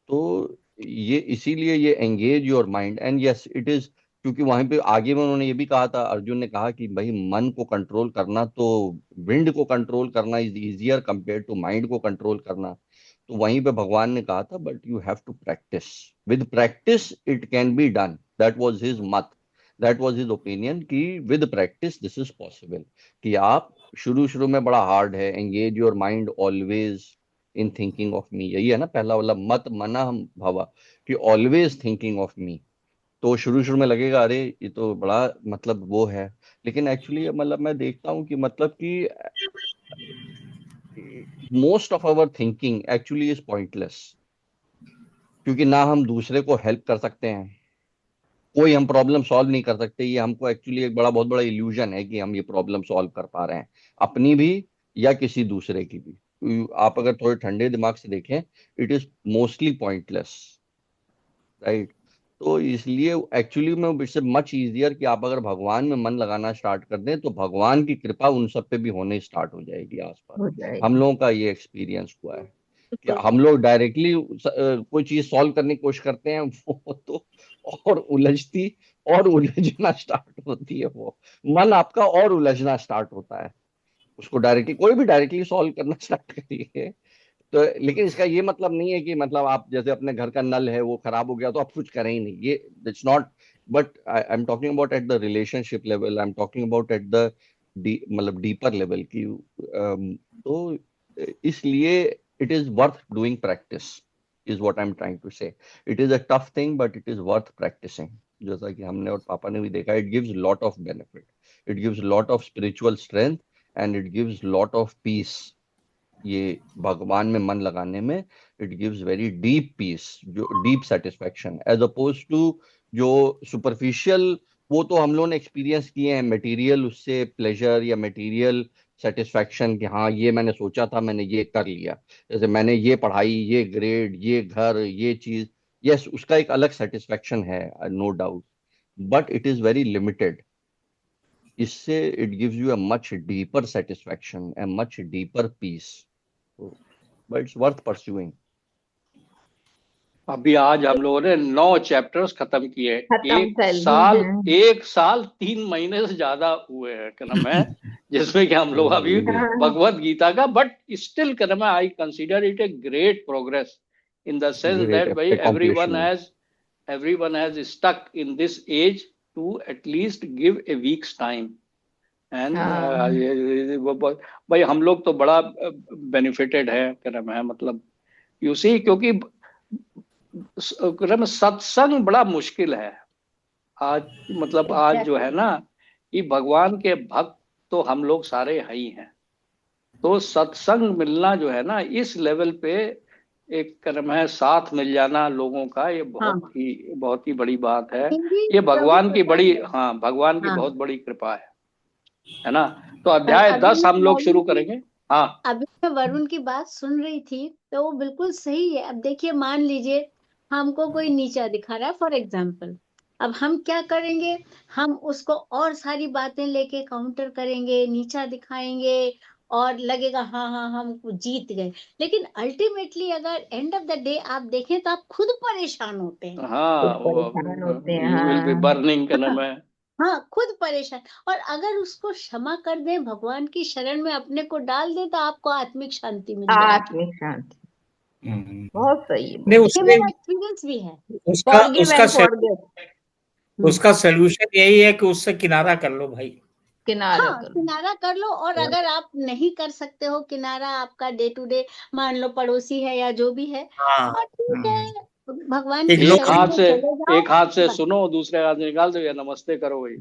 तो ये इसीलिए ये engage your mind and yes it is, क्योंकि वहां पे आगे में उन्होंने ये भी कहा था, अर्जुन ने कहा कि भाई मन को कंट्रोल करना, तो विंड को कंट्रोल करना is easier compare to mind को कंट्रोल करना। तो वहीं पे भगवान ने कहा था but you have to practice, with practice it can be done, that was his मत, दैट वाज हिज ओपिनियन कि with practice this is possible. कि आप शुरू में बड़ा हार्ड है, engage your mind always in thinking of me, यही है ना पहला वाला, मत मना भवा, कि ऑलवेज थिंकिंग ऑफ मी। तो शुरू में लगेगा अरे ये तो बड़ा मतलब वो है, लेकिन एक्चुअली मतलब मैं देखता हूँ कि मतलब कि most of our thinking actually is pointless, क्योंकि ना हम दूसरे को हेल्प कर सकते हैं, कोई हम प्रॉब्लम सॉल्व नहीं कर सकते। ये हमको एक्चुअली एक बहुत बड़ा इल्यूजन है कि हम ये प्रॉब्लम सॉल्व कर पा रहे हैं, अपनी भी या किसी दूसरे की भी। आप अगर थोड़े ठंडे दिमाग से देखें, it is mostly pointless, right. तो इसलिए एक्चुअली में इट्स मच इजियर कि आप अगर भगवान में मन लगाना स्टार्ट कर दें तो भगवान की कृपा उन सब पे भी होने स्टार्ट हो जाएगी आसपास। हम लोगों का ये एक्सपीरियंस हुआ है। कि हम लोग डायरेक्टली कोई चीज सॉल्व करने की कोशिश करते हैं, वो तो और उलझना स्टार्ट होती है। वो मन आपका और उलझना स्टार्ट होता है। उसको डायरेक्टली कोई भी डायरेक्टली सॉल्व करना स्टार्ट करिए तो। लेकिन इसका ये मतलब नहीं है कि मतलब आप जैसे अपने घर का नल है वो खराब हो गया तो आप कुछ करें ही नहीं, ये it's not. But I am talking about at the relationship level, I am talking about at the मतलब डीपर लेवल की। तो इसलिए it is worth doing practice is what I am trying to say. It is a tough thing but it is worth practising. जैसा कि हमने और पापा ने भी देखा, it gives lot of benefit, it gives lot of spiritual strength and it gives lot of peace. ये भगवान में मन लगाने में it gives very deep peace, जो deep satisfaction, as oppose to जो सुपरफिशियल, वो तो हम लोगों ने एक्सपीरियंस किए हैं मटेरियल उससे प्लेजर या मटेरियल सेटिस्फैक्शन कि हाँ ये मैंने सोचा था मैंने ये कर लिया, जैसे मैंने ये पढ़ाई, ये ग्रेड, ये घर, ये चीज। यस, उसका एक अलग सेटिस्फैक्शन है, no doubt, but it is very limited. इससे it gives you a much deeper satisfaction, a much deeper peace, but it's worth pursuing. अभी आज हम लोगों ने 9 चैप्टर्स खत्म किए। एक साल 3 महीने से ज्यादा हुए हैं क्रम है, जिसमें कि हम लोग अभी भगवत गीता का, बट स्टिल क्रम I consider it a great progress in the sense that भाई everyone has stuck in this age to at least give a week's time and भाई हम लोग तो बड़ा बेनिफिटेड है क्रम है, मतलब यू सी, क्योंकि सत्संग बड़ा मुश्किल है आज। मतलब आज जो है ना, ये भगवान के भक्त तो हम लोग सारे हैं ही हैं, तो सत्संग मिलना जो है ना इस लेवल पे एक कर्म है, साथ मिल जाना लोगों का, ये बहुत ही बड़ी बात है। ये भगवान की बड़ी भगवान की बहुत बड़ी कृपा है ना। तो अध्याय 10 हम लोग शुरू करेंगे। हाँ, अभी मैं वरुण की बात सुन रही थी तो वो बिल्कुल सही है। अब देखिए, मान लीजिए हमको कोई नीचा दिखा रहा है फॉर एग्जाम्पल, अब हम क्या करेंगे, हम उसको और सारी बातें लेके काउंटर करेंगे, नीचा दिखाएंगे और लगेगा हाँ हाँ हम जीत गए। लेकिन अल्टीमेटली अगर एंड ऑफ द डे आप देखें तो आप खुद परेशान होते हैं। यू विल बी बर्निंग कर्म है। हाँ, खुद परेशान। और अगर उसको क्षमा कर दें, भगवान की शरण में अपने को डाल दें, तो आपको आत्मिक शांति मिल जाएगी। आत्मिक शांति बहुत सही है। ये मेरा एक्सपीरियंस भी है। उसका सलूशन यही है कि उससे किनारा कर लो भाई, किनारा कर लो। और अगर आप नहीं कर सकते हो किनारा, आपका डे टू डे मान लो पड़ोसी है या जो भी है, और ठीक है, भगवान की एक हाथ से सुनो, दूसरे हाथ से निकाल दो या नमस्ते करो भाई।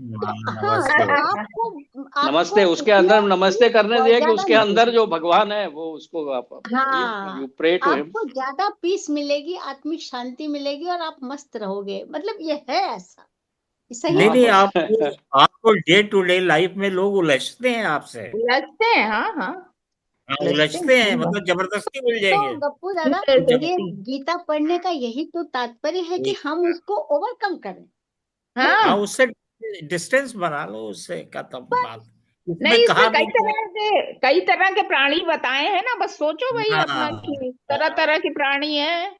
नमस्ते उसके अंदर नमस्ते करने दिए कि उसके अंदर जो भगवान है वो उसको यू प्रे टू हिम। आपको ज्यादा पीस मिलेगी, आत्मिक शांति मिलेगी और आप मस्त रहोगे। मतलब ये है ऐसा सही। नहीं, आपको डे टू डे लाइफ में लोग उलझते हैं आपसे, उलझते हैं, मतलब जबरदस्ती मिल जाएंगे। तो गप्पू दादा, ये गीता पढ़ने का यही तो तात्पर्य है कि हम उसको ओवरकम करें। उससे डिस्टेंस बना लो, उससे खत्म बात। नहीं, इसमें कई तरह के प्राणी बताए हैं ना, बस सोचो भाई अपना कि तरह तरह के प्राणी है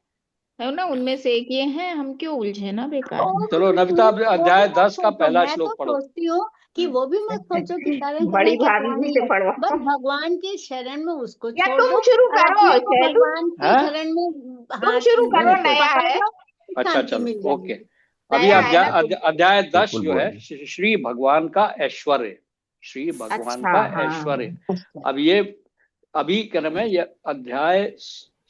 ना, उनमें से एक ये है, हम क्यों उलझे ना बेकार। चलो नविता, अध्याय 10 का पहला श्लोक पढ़ो। सोचती हूँ कि वो भी मत सोचो कि बड़ी भारी से पढ़ो, बस भगवान के शरण में उसको या छोड़ तुम दो, शुरू करो, भगवान के शरण में तुम शुरू करो, नया है। अच्छा चलो, ओके। अभी अध्याय 10 जो है श्री भगवान का ऐश्वर्य, श्री भगवान का ऐश्वर्य। अब ये अभी क्रम है, ये अध्याय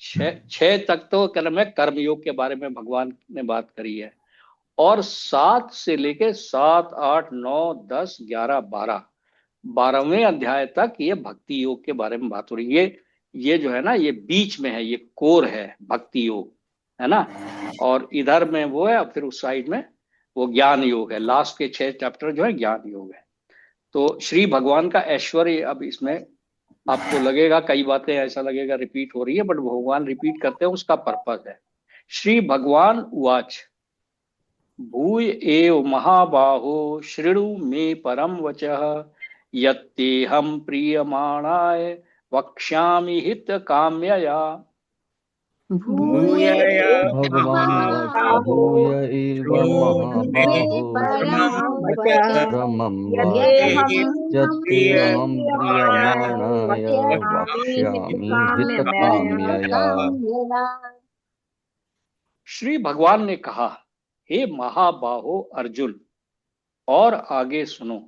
6 तक तो क्रम है कर्मयोग के बारे में भगवान ने बात करी है, और 7 से लेके 7, 8, 9, 10, 11, 12वें अध्याय तक ये भक्ति योग के बारे में बात हो रही है। ये जो है ना, ये बीच में है, ये कोर है भक्ति योग, है ना। और इधर में वो है, फिर उस साइड में वो ज्ञान योग है। लास्ट के 6 चैप्टर जो है ज्ञान योग है। तो श्री भगवान का ऐश्वर्य, अब इसमें आपको लगेगा कई बातें ऐसा लगेगा रिपीट हो रही है, बट भगवान रिपीट करते हैं, उसका पर्पस है। श्री भगवान उवाच भूय एव महाबाहो शृणु मे परम वचः यत्तेहं प्रीयमाणाय वक्ष्यामि हित काम्यया। भूय भगवान महाबाहो भूय एव मे महाबाहो परमं वचः परमं यदेहं यत्यहं प्रियमाणाय प्रियमाणाय वक्ष्यामि वक्ष्यामि हितकाम्यया। हितकाम्यया। श्री भगवान ने कहा, हे महाबाहो अर्जुन, और आगे सुनो।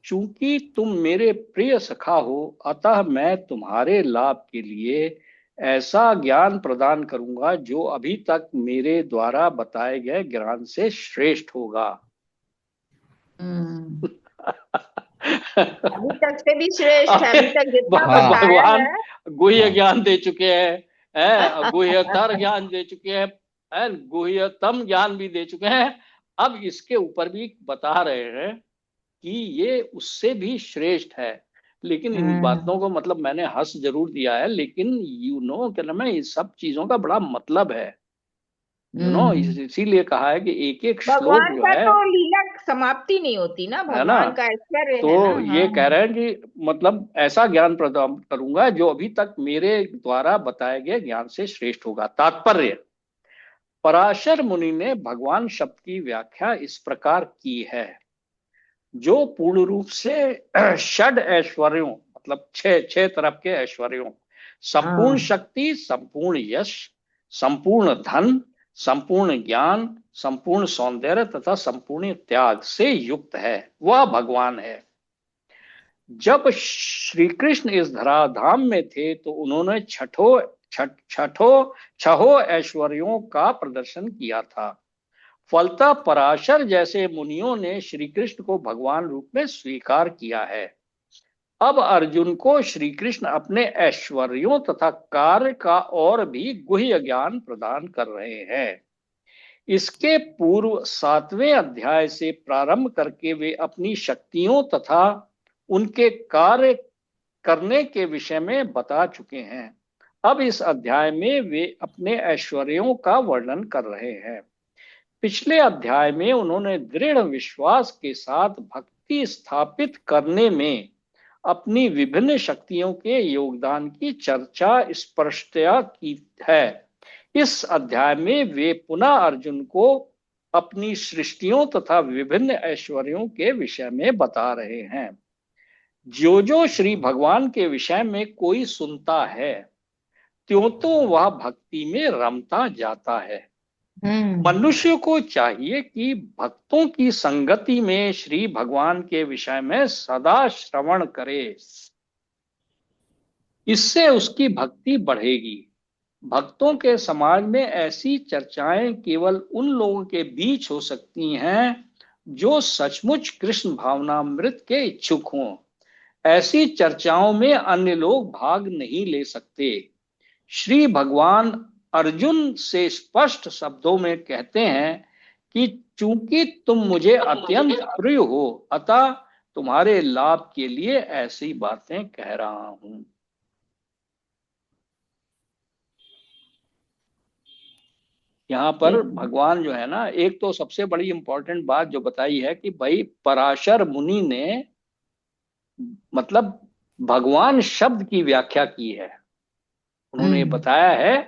चूंकि तुम मेरे प्रिय सखा हो, अतः मैं तुम्हारे लाभ के लिए ऐसा ज्ञान प्रदान करूंगा जो अभी तक मेरे द्वारा बताए गए ज्ञान से श्रेष्ठ होगा। अभी तक से भी श्रेष्ठ है। अभी तक जितना बताया भगवान है गुह्य ज्ञान दे चुके हैं, गुह्यतर ज्ञान दे चुके हैं, गुह्यतम ज्ञान भी दे चुके हैं। अब इसके ऊपर भी बता रहे हैं कि ये उससे भी श्रेष्ठ है। लेकिन इन बातों को मतलब मैंने हंस जरूर दिया है, लेकिन क्या नाम है, इस सब चीजों का बड़ा मतलब है। इसीलिए कहा है कि एक एक श्लोक भगवान जो का है, तो लीला समाप्ति नहीं होती ना, है ना, भगवान का ऐश्वर्य है तो ना। ये कह रहे हैं कि मतलब ऐसा ज्ञान प्रदान करूंगा जो अभी तक मेरे द्वारा बताए गए ज्ञान से श्रेष्ठ होगा। तात्पर्य, पराशर मुनि ने भगवान शब्द की व्याख्या इस प्रकार की है, जो पूर्ण रूप से षड ऐश्वर्यों मतलब छह तरफ के ऐश्वर्यों, संपूर्ण शक्ति, संपूर्ण यश, संपूर्ण धन, संपूर्ण ज्ञान, संपूर्ण सौंदर्य तथा संपूर्ण त्याग से युक्त है, वह भगवान है। जब श्री कृष्ण इस धराधाम में थे तो उन्होंने छहों ऐश्वर्यों का प्रदर्शन किया था। फलतः पराशर जैसे मुनियों ने श्री कृष्ण को भगवान रूप में स्वीकार किया है। अब अर्जुन को श्री कृष्ण अपने ऐश्वर्यों तथा कार्य का और भी गुह्य ज्ञान प्रदान कर रहे हैं। इसके पूर्व 7वें अध्याय से प्रारंभ करके वे अपनी शक्तियों तथा उनके कार्य करने के विषय में बता चुके हैं। अब इस अध्याय में वे अपने ऐश्वर्यों का वर्णन कर रहे हैं। पिछले अध्याय में उन्होंने दृढ़ विश्वास के साथ भक्ति स्थापित करने में अपनी विभिन्न शक्तियों के योगदान की चर्चा स्पष्टतया की है। इस अध्याय में वे पुनः अर्जुन को अपनी सृष्टियों तथा विभिन्न ऐश्वर्यों के विषय में बता रहे हैं। जो श्री भगवान के विषय में कोई सुनता है, त्यों तो वह भक्ति में रमता जाता है। मनुष्य को चाहिए कि भक्तों की संगति में श्री भगवान के विषय में सदा श्रवण करे, इससे उसकी भक्ति बढ़ेगी। भक्तों के समाज में ऐसी चर्चाएं केवल उन लोगों के बीच हो सकती हैं जो सचमुच कृष्ण भावनामृत के इच्छुक हों। ऐसी चर्चाओं में अन्य लोग भाग नहीं ले सकते। श्री भगवान अर्जुन से स्पष्ट शब्दों में कहते हैं कि चूंकि तुम मुझे अत्यंत प्रिय हो, अतः तुम्हारे लाभ के लिए ऐसी बातें कह रहा हूं। यहाँ पर भगवान जो है ना, एक तो सबसे बड़ी इंपॉर्टेंट बात जो बताई है कि भाई पराशर मुनि ने मतलब भगवान शब्द की व्याख्या की है। उन्होंने बताया है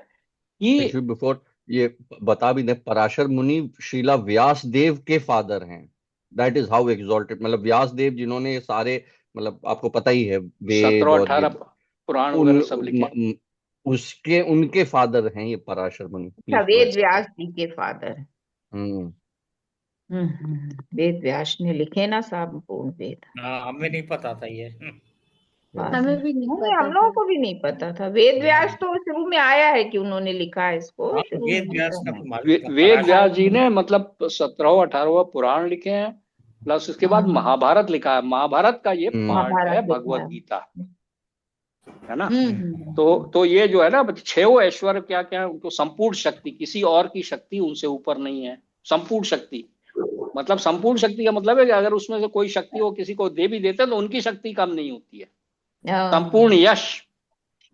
कि बिफोर ये बता भी दे, पराशर मुनि श्रीला व्यास देव के फादर हैं। दैट इज हाउ एक्सॉल्टेड, मतलब व्यास देव जिन्होंने सारे मतलब आपको पता ही है 17-18 पुराण वगैरह सब लिखे, उसके उनके फादर हैं ये पराशर मुनि। वेद व्यास जी के फादर। वेद व्यास ने लिखे ना संपूर्ण वेद। हमें नहीं पता था ये। हमें भी नहीं पता, हम लोगों को भी नहीं पता था। वेद व्यास तो शुरू में आया है कि उन्होंने लिखा है इसको। वेद व्यास का वेद व्यास जी ने मतलब 17-18 पुराण लिखे हैं, प्लस उसके बाद महाभारत लिखा है। महाभारत का ये पार्ट है भगवत गीता, है ना। तो ये जो है ना, 6 ऐश्वर्य क्या क्या है, उनको संपूर्ण शक्ति, किसी और की शक्ति उनसे ऊपर नहीं है। संपूर्ण शक्ति मतलब संपूर्ण शक्ति का मतलब है कि अगर उसमें से कोई शक्ति वो किसी को दे भी देते तो उनकी शक्ति कम नहीं होती है। संपूर्ण यश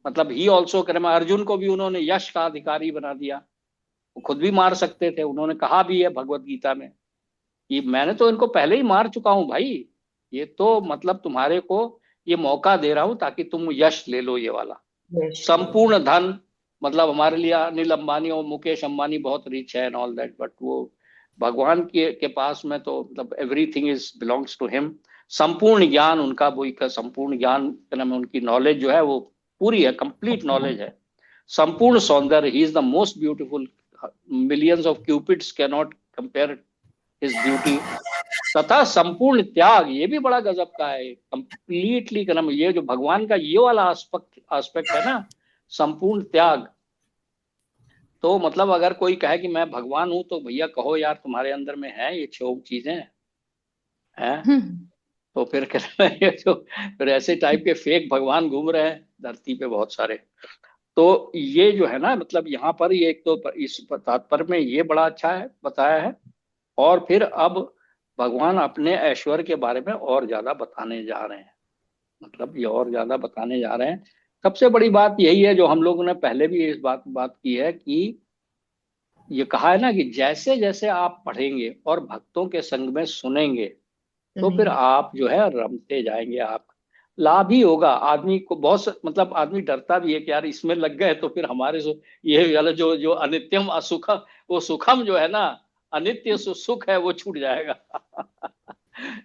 मतलब ही ऑल्सो करे, अर्जुन को भी उन्होंने यश का अधिकारी बना दिया। वो खुद भी मार सकते थे, उन्होंने कहा भी है भगवत गीता में कि मैंने तो इनको पहले ही मार चुका हूं भाई, ये तो मतलब तुम्हारे को ये मौका दे रहा हूं ताकि तुम यश ले लो ये वाला। संपूर्ण धन मतलब हमारे लिए अनिल अंबानी और मुकेश अंबानी बहुत रिच है एंड ऑल दैट, बट वो भगवान के पास में तो मतलब everything is belongs to him. संपूर्ण ज्ञान उनका, वही का संपूर्ण ज्ञान में उनकी नॉलेज जो है वो पूरी है, कंप्लीट नॉलेज है। संपूर्ण सौंदर्य, he is the most beautiful, millions of cupids can not compare his beauty. तथा संपूर्ण त्याग, ये भी बड़ा गजब का है, कंप्लीटली कर्म, ये जो भगवान का ये वाला एस्पेक्ट है ना, संपूर्ण त्याग। तो मतलब अगर कोई कहे कि मैं भगवान हूं, तो भैया कहो यार तुम्हारे अंदर में है ये 6 चीजें हैं। तो फिर कहते हैं ये जो फिर ऐसे टाइप के फेक भगवान घूम रहे हैं धरती पे बहुत सारे। तो ये जो है ना, मतलब यहाँ पर ये एक तो इस तात्पर्य में ये बड़ा अच्छा है बताया है। और फिर अब भगवान अपने ऐश्वर्य के बारे में और ज्यादा बताने जा रहे हैं, मतलब ये और ज्यादा बताने जा रहे हैं। सबसे बड़ी बात यही है जो हम लोगों ने पहले भी इस बात की है कि ये कहा है ना कि जैसे जैसे आप पढ़ेंगे और भक्तों के संग में सुनेंगे, तो फिर आप जो है रमते जाएंगे, आप लाभ ही होगा। आदमी को बहुत मतलब आदमी डरता भी है कि यार इसमें लग गए तो फिर हमारे ये वाला जो जो अनित्यम असुख, वो सुखम जो है ना, अनित्य सुख है वो छूट जाएगा।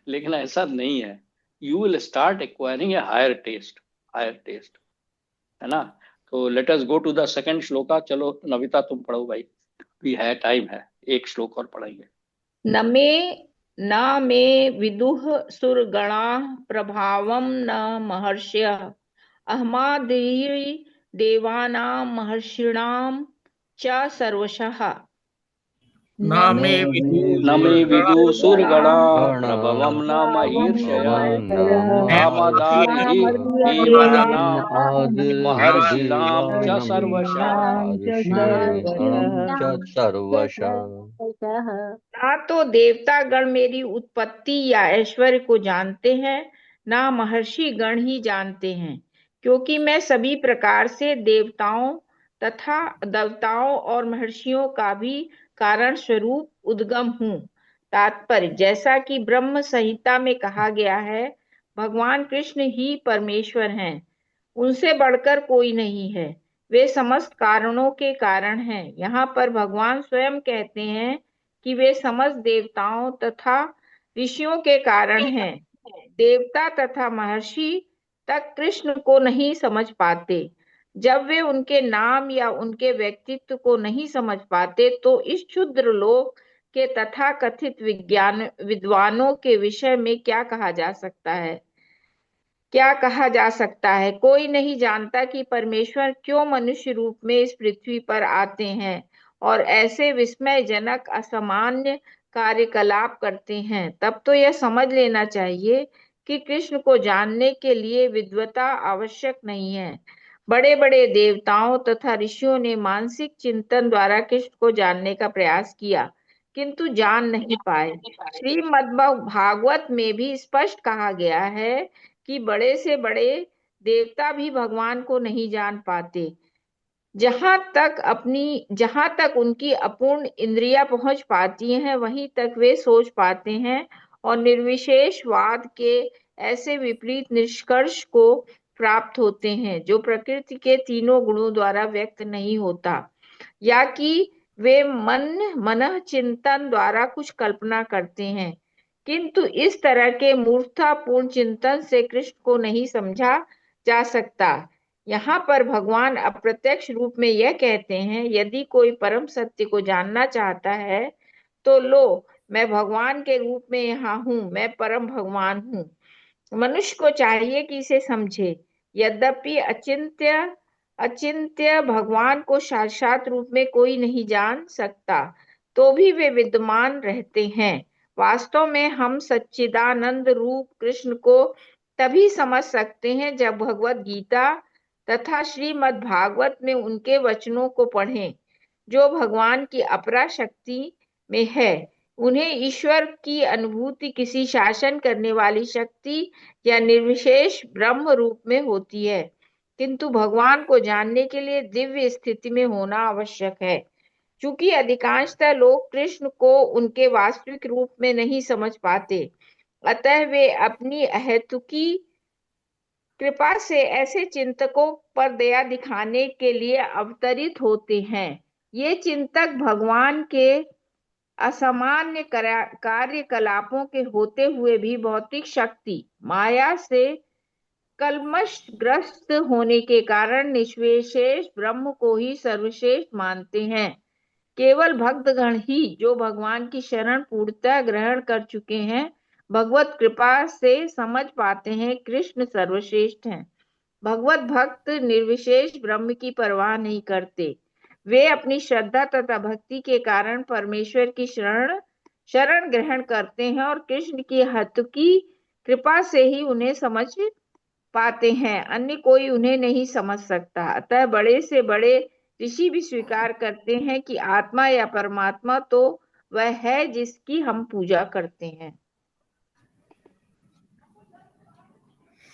लेकिन ऐसा नहीं है, you will start acquiring a higher taste, है ना। तो let us go to the second shloka. चलो नविता तुम पढ़ो भाई, भी है टाइम है, एक श्लोक और पढ़ेंगे। न मे विदुः सुरगणाः प्रभावं न महर्षयः अहमादिर् देवानां महर्षिणां च सर्वशः। न मे न मे विदु सुरगणा प्रभवं न महर्षयः अहमदादिः देवानां महर्षिणां च सर्वशः। ना तो देवतागण मेरी उत्पत्ति या ऐश्वर्य को जानते हैं, ना महर्षि गण ही जानते हैं, क्योंकि मैं सभी प्रकार से देवताओं और महर्षियों का भी कारण स्वरूप उद्गम हूँ। तात्पर्य, जैसा कि ब्रह्म संहिता में कहा गया है, भगवान कृष्ण ही परमेश्वर हैं, उनसे बढ़कर कोई नहीं है, वे समस्त कारणों के कारण हैं। यहाँ पर भगवान स्वयं कहते हैं कि वे समस्त देवताओं तथा ऋषियों के कारण हैं। देवता तथा महर्षि तक कृष्ण को नहीं समझ पाते। जब वे उनके नाम या उनके व्यक्तित्व को नहीं समझ पाते, तो इस क्षुद्र लोक के तथा कथित विद्वानों के विषय में क्या कहा जा सकता है। कोई नहीं जानता कि परमेश्वर क्यों मनुष्य रूप में इस पृथ्वी पर आते हैं और ऐसे विस्मयजनक असामान्य कार्यकलाप करते हैं। तब तो यह समझ लेना चाहिए कि कृष्ण को जानने के लिए विद्वता आवश्यक नहीं है। बड़े बड़े देवताओं तथा ऋषियों ने मानसिक चिंतन द्वारा कृष्ण को जानने का प्रयास किया, किंतु जान नहीं पाए। श्रीमद्भागवत में भी स्पष्ट कहा गया है कि बड़े से बड़े देवता भी भगवान को नहीं जान पाते। जहां तक उनकी अपूर्ण इंद्रियां पहुंच पाती हैं, वहीं तक वे सोच पाते हैं और निर्विशेषवाद के ऐसे विपरीत निष्कर्ष को प्राप्त होते हैं जो प्रकृति के तीनों गुणों द्वारा व्यक्त नहीं होता, या कि वे मन चिंतन द्वारा कुछ कल्पना करते हैं। किंतु इस तरह के मूर्खतापूर्ण चिंतन से कृष्ण को नहीं समझा जा सकता। यहाँ पर भगवान अप्रत्यक्ष रूप में यह कहते हैं, यदि कोई परम सत्य को जानना चाहता है तो लो, मैं भगवान के रूप में यहाँ हूँ, मैं परम भगवान हूँ। मनुष्य को चाहिए कि इसे समझे। यद्यपि अचिंत्य भगवान को साक्षात रूप में कोई नहीं जान सकता, तो भी वे विद्यमान रहते हैं। वास्तव में हम सच्चिदानंद रूप कृष्ण को तभी समझ सकते हैं जब भगवत गीता तथा श्रीमद् भागवत में उनके वचनों को पढ़ें, जो भगवान की अपरा शक्ति में है। उन्हें ईश्वर की अनुभूति किसी शासन करने वाली शक्ति या निर्विशेष ब्रह्म रूप में होती है, किंतु भगवान को जानने के लिए दिव्य स्थिति में होना आवश्यक है। चूंकि अधिकांशतः लोग कृष्ण को उनके वास्तविक रूप में नहीं समझ पाते, अतः वे अपनी अहेतुकी कृपा से ऐसे चिंतकों पर दया दिखाने के लिए अवतरित होते हैं। ये चिंतक भगवान के असामान्य कार्यकलापों के होते हुए भी भौतिक शक्ति माया से कल्मषग्रस्त होने के कारण निष्विशेष ब्रह्म को ही सर्वश्रेष्ठ मानते हैं। केवल भक्तगण ही जो भगवान की शरण पूर्णतः ग्रहण कर चुके हैं, भगवत कृपा से समझ पाते हैं कृष्ण सर्वश्रेष्ठ हैं। भगवत भक्त निर्विशेष ब्रह्म की परवाह नहीं करते। वे अपनी श्रद्धा तथा भक्ति के कारण परमेश्वर की शरण ग्रहण करते हैं और कृष्ण की हतुकी कृपा से ही उन्हें समझ पाते हैं। अन्य कोई उन्हें नहीं समझ सकता। अतः बड़े से बड़े ऋषि भी स्वीकार करते हैं कि आत्मा या परमात्मा तो वह है जिसकी हम पूजा करते हैं।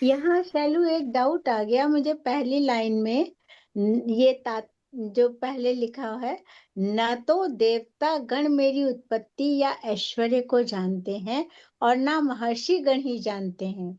यहाँ शैलू एक डाउट आ गया मुझे पहली लाइन में। ये जो पहले लिखा है, न तो देवता गण मेरी उत्पत्ति या ऐश्वर्य को जानते हैं और ना महर्षि गण ही जानते हैं,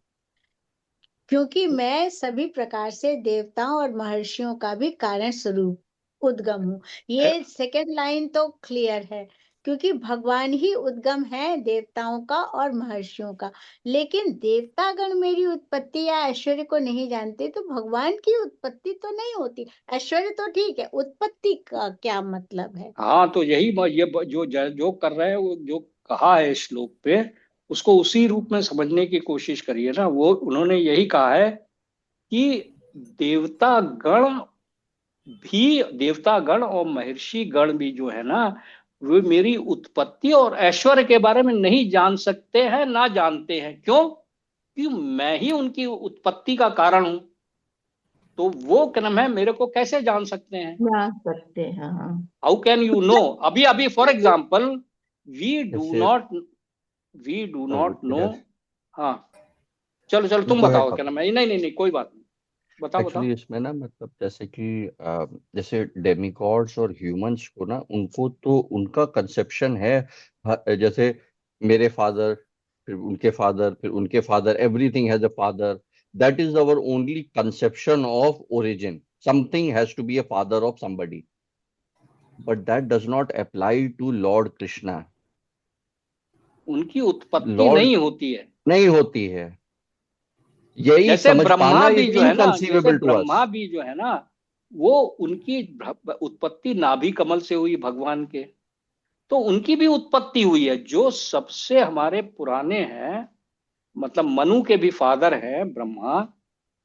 क्योंकि मैं सभी प्रकार से देवताओं और महर्षियों का भी कारण स्वरूप उद्गम हूँ। ये सेकंड लाइन तो क्लियर है, क्योंकि भगवान ही उद्गम है देवताओं का और महर्षियों का। लेकिन देवतागण मेरी उत्पत्ति या ऐश्वर्य को नहीं जानते, तो भगवान की उत्पत्ति तो नहीं होती। ऐश्वर्य तो ठीक है, उत्पत्ति का क्या मतलब है? हाँ, तो यही ये जो कर रहे हैं, वो जो कहा है श्लोक पे, उसको उसी रूप में समझने की कोशिश करिए ना। वो उन्होंने यही कहा है कि देवतागण और महर्षि गण भी जो है ना, वे मेरी उत्पत्ति और ऐश्वर्य के बारे में नहीं जान सकते हैं, ना जानते हैं। क्यों? क्योंकि मैं ही उनकी उत्पत्ति का कारण हूं। तो वो क्या नाम है, मेरे को कैसे जान सकते हैं? जान सकते हैं। How can you know? अभी for example, we do not know. हाँ, चलो तुम बताओ क्या नाम है। नहीं, कोई बात नहीं, बताओ। एक्चुअली इसमें ना, मतलब जैसे कि जैसे डेमिगॉड्स और ह्यूमंस को ना, उनको तो उनका कंसेप्शन है, जैसे मेरे फादर, फिर उनके फादर, फिर उनके father, everything has a father. That is our only conception of origin. Something has to be a father of somebody, but that does not apply to Lord Krishna. उनकी उत्पत्ति नहीं होती है, नहीं होती है। यही जैसे समझ ब्रह्मा पाना भी इज जो है ना, इनकंसीवेबल टू ब्रह्मा अस। भी जो है ना, वो उनकी उत्पत्ति नाभि कमल से हुई भगवान के। तो उनकी भी उत्पत्ति हुई है। जो सबसे हमारे पुराने हैं, मतलब मनु के भी फादर हैं ब्रह्मा,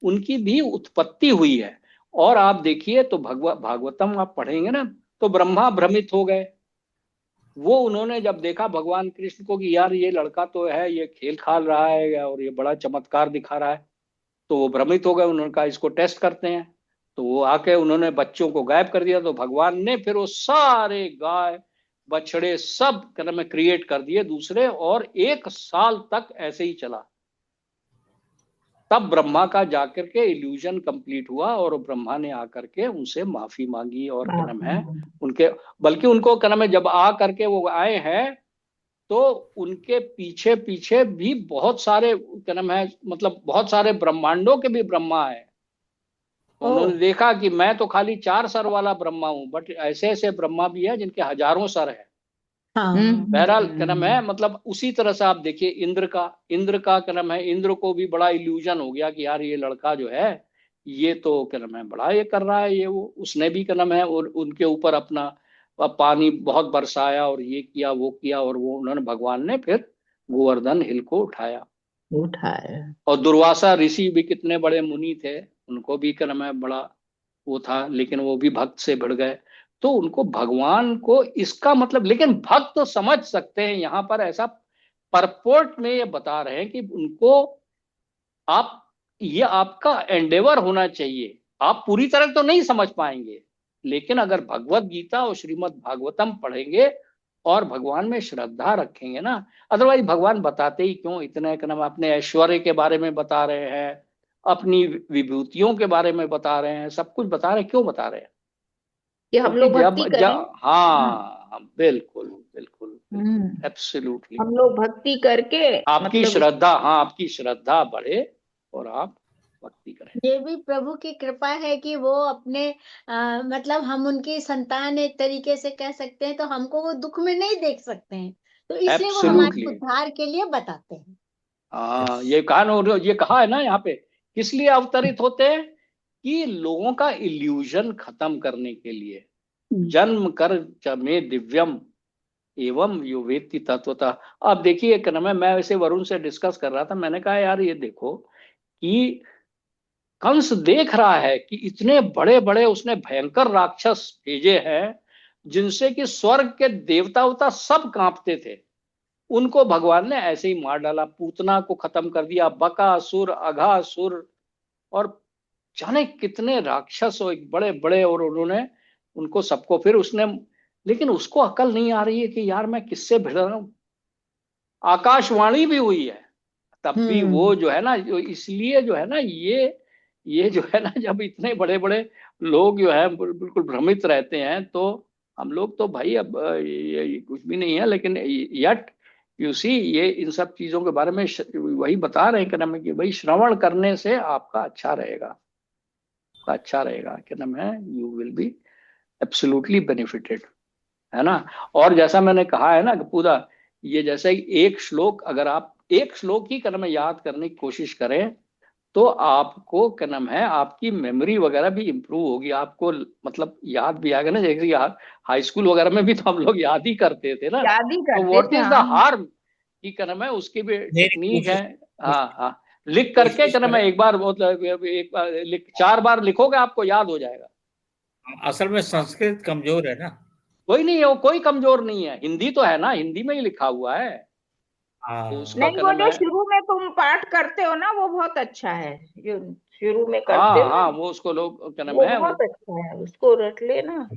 उनकी भी उत्पत्ति हुई है। और आप देखिए तो भागवतम आप पढ़ेंगे ना, तो ब्रह्मा भ्रमित हो गए। वो उन्होंने जब देखा भगवान कृष्ण को कि यार ये लड़का तो है, ये खेल खाल रहा है और ये बड़ा चमत्कार दिखा रहा है, तो वो भ्रमित हो गए। उन्होंने कहा इसको टेस्ट करते हैं। तो वो आके उन्होंने बच्चों को गायब कर दिया। तो भगवान ने फिर वो सारे गाय बछड़े सब कर्म क्रिएट कर दिए दूसरे, और 1 साल तक ऐसे ही चला। तब ब्रह्मा का जाकर के इल्यूजन कंप्लीट हुआ, और ब्रह्मा ने आकर के उनसे माफी मांगी। और क्या नाम है उनके, बल्कि उनको क्या नाम है, जब आ करके वो आए हैं, तो उनके पीछे पीछे भी बहुत सारे क्या नाम है, मतलब बहुत सारे ब्रह्मांडों के भी ब्रह्मा है। तो उन्होंने देखा कि मैं तो खाली 4 सर वाला ब्रह्मा हूं, बट ऐसे ऐसे ब्रह्मा भी है जिनके हजारों सर है। बहरहाल क्या नाम है, मतलब उसी तरह से आप देखिए इंद्र का क्या नाम है, इंद्र को भी बड़ा इल्यूजन हो गया कि यार ये लड़का जो है, ये तो क्या नाम है बड़ा ये कर रहा है, ये वो। उसने भी क्या नाम है, और उनके ऊपर अपना पानी बहुत बरसाया और ये किया वो किया, और वो उन्होंने, भगवान ने फिर गोवर्धन हिल को उठाया। और दुर्वासा ऋषि भी कितने बड़े मुनि थे, उनको भी क्या नाम है बड़ा वो था, लेकिन वो भी भक्त से भिड़ गए। तो उनको भगवान को इसका मतलब, लेकिन भक्त तो समझ सकते हैं। यहाँ पर ऐसा परपोर्ट में ये बता रहे हैं कि उनको आप, ये आपका एंडेवर होना चाहिए। आप पूरी तरह तो नहीं समझ पाएंगे, लेकिन अगर भगवत गीता और श्रीमद् भागवतम पढ़ेंगे और भगवान में श्रद्धा रखेंगे ना, अदरवाइज भगवान बताते ही क्यों इतने नाम, अपने ऐश्वर्य के बारे में बता रहे हैं, अपनी विभूतियों के बारे में बता रहे हैं, सब कुछ बता रहे हैं। क्यों बता रहे हैं? कि हम लोग भक्ति करें। हाँ, बिल्कुल एब्सोल्युटली। हम लोग भक्ति करके आपकी मतलब श्रद्धा, हाँ, आपकी श्रद्धा बढ़े और आप भक्ति करें। ये भी प्रभु की कृपा है कि वो अपने मतलब हम उनकी संतान एक तरीके से कह सकते हैं, तो हमको वो दुख में नहीं देख सकते हैं, तो इसलिए वो हमारे एब्सोल्युटली। उद्धार के लिए बताते हैं। हाँ, ये कहा है ना यहाँ पे, किस लिए अवतरित होते हैं? कि लोगों का इल्यूजन खत्म करने के लिए। जन्म कर च मे दिव्यम एवं यो वेत्ति तत्वतः। अब देखिए क्या नाम है, मैं वैसे वरुण से डिस्कस कर रहा था, मैंने कहा यार ये देखो कि कंस देख रहा है कि इतने बड़े बड़े उसने भयंकर राक्षस भेजे हैं, जिनसे कि स्वर्ग के देवता उवता सब कांपते थे। उनको भगवान ने ऐसे ही मार डाला, पूतना को खत्म कर दिया, बकासुर, अघासुर और जाने कितने राक्षस और बड़े बड़े, और उन्होंने उनको सबको फिर उसने, लेकिन उसको अकल नहीं आ रही है कि यार मैं किससे भिड़ रहा हूं। आकाशवाणी भी हुई है तब भी वो जो है ना, जो इसलिए जो है ना, ये जो है ना, जब इतने बड़े बड़े लोग जो है बिल्कुल भ्रमित रहते हैं, तो हम लोग तो भाई अब ये कुछ भी नहीं है, लेकिन यट यू सी, ये इन सब चीजों के बारे में वही बता रहे हैं क्या नाम है कि भाई श्रवण करने से आपका अच्छा रहेगा, अच्छा रहेगा, क्या नाम है, you will be absolutely benefited, है ना। और जैसा मैंने कहा है ना कि पूरा ये जैसे एक श्लोक, अगर आप एक श्लोक ही क्या नाम है याद करने की कोशिश करें, तो आपको क्या नाम है, आपकी मेमोरी वगैरह भी इंप्रूव होगी, आपको मतलब याद भी आएगा ना। जैसे हाई स्कूल वगैरह में भी तो हम लोग याद ही करते थे ना। याद ही तो करते व्हाट थे इज द हम। हार्म की क्या नाम है, उसकी भी मेरी टेक्निक है। कोशिश हाँ हाँ, लिख करके कोशिश क्या नाम है, करें। एक बार मतलब एक बार चार बार लिखोगे आपको याद हो जाएगा। असल में संस्कृत कमजोर है ना। कोई नहीं है, वो कोई कमजोर नहीं है, हिंदी तो है ना, हिंदी में ही लिखा हुआ है, तो हाँ, उसका नहीं, क्या वो नाम जो है। शुरू में तुम पाठ करते हो ना, वो बहुत अच्छा है, जो शुरू में करते हाँ हो हाँ, ना, वो उसको लोग क्या नाम वो है, बहुत अच्छा है, उसको रट लेना,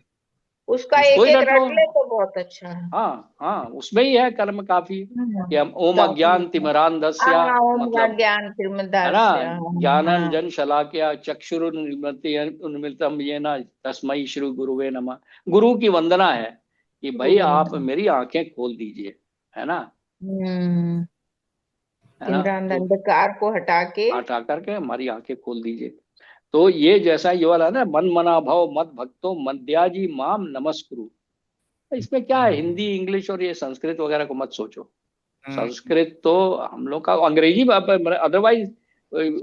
उसका उसको एक ही एक रट लो। रट ले तो बहुत अच्छा है। हाँ हाँ, उसमें ही है कर्म काफी, कि हम ओम काफी अज्ञान अच्छा। तिमिरांधस्य, हाँ, ओम का मतलब ज्ञान है ना, तिमिरदास्य। हाँ, ज्ञानांजन शलाकया उन्मिलितम येन तस्मै श्री गुरुवे नमः। गुरु की वंदना है कि भाई आप मेरी आंखें खोल दीजिए, है ना, हम्म, है ना, तिमिरांध तो अंधकार को हटा के। हटा करके हमारी आंखें खोल दीजिए। तो ये जैसा ये वाला ना, मन मना भव मत भक्तो मद्याजी माम नमस्कुरु, इसमें क्या है, हिंदी इंग्लिश और ये संस्कृत वगैरह को मत सोचो। संस्कृत तो हम लोग का, अंग्रेजी अदरवाइज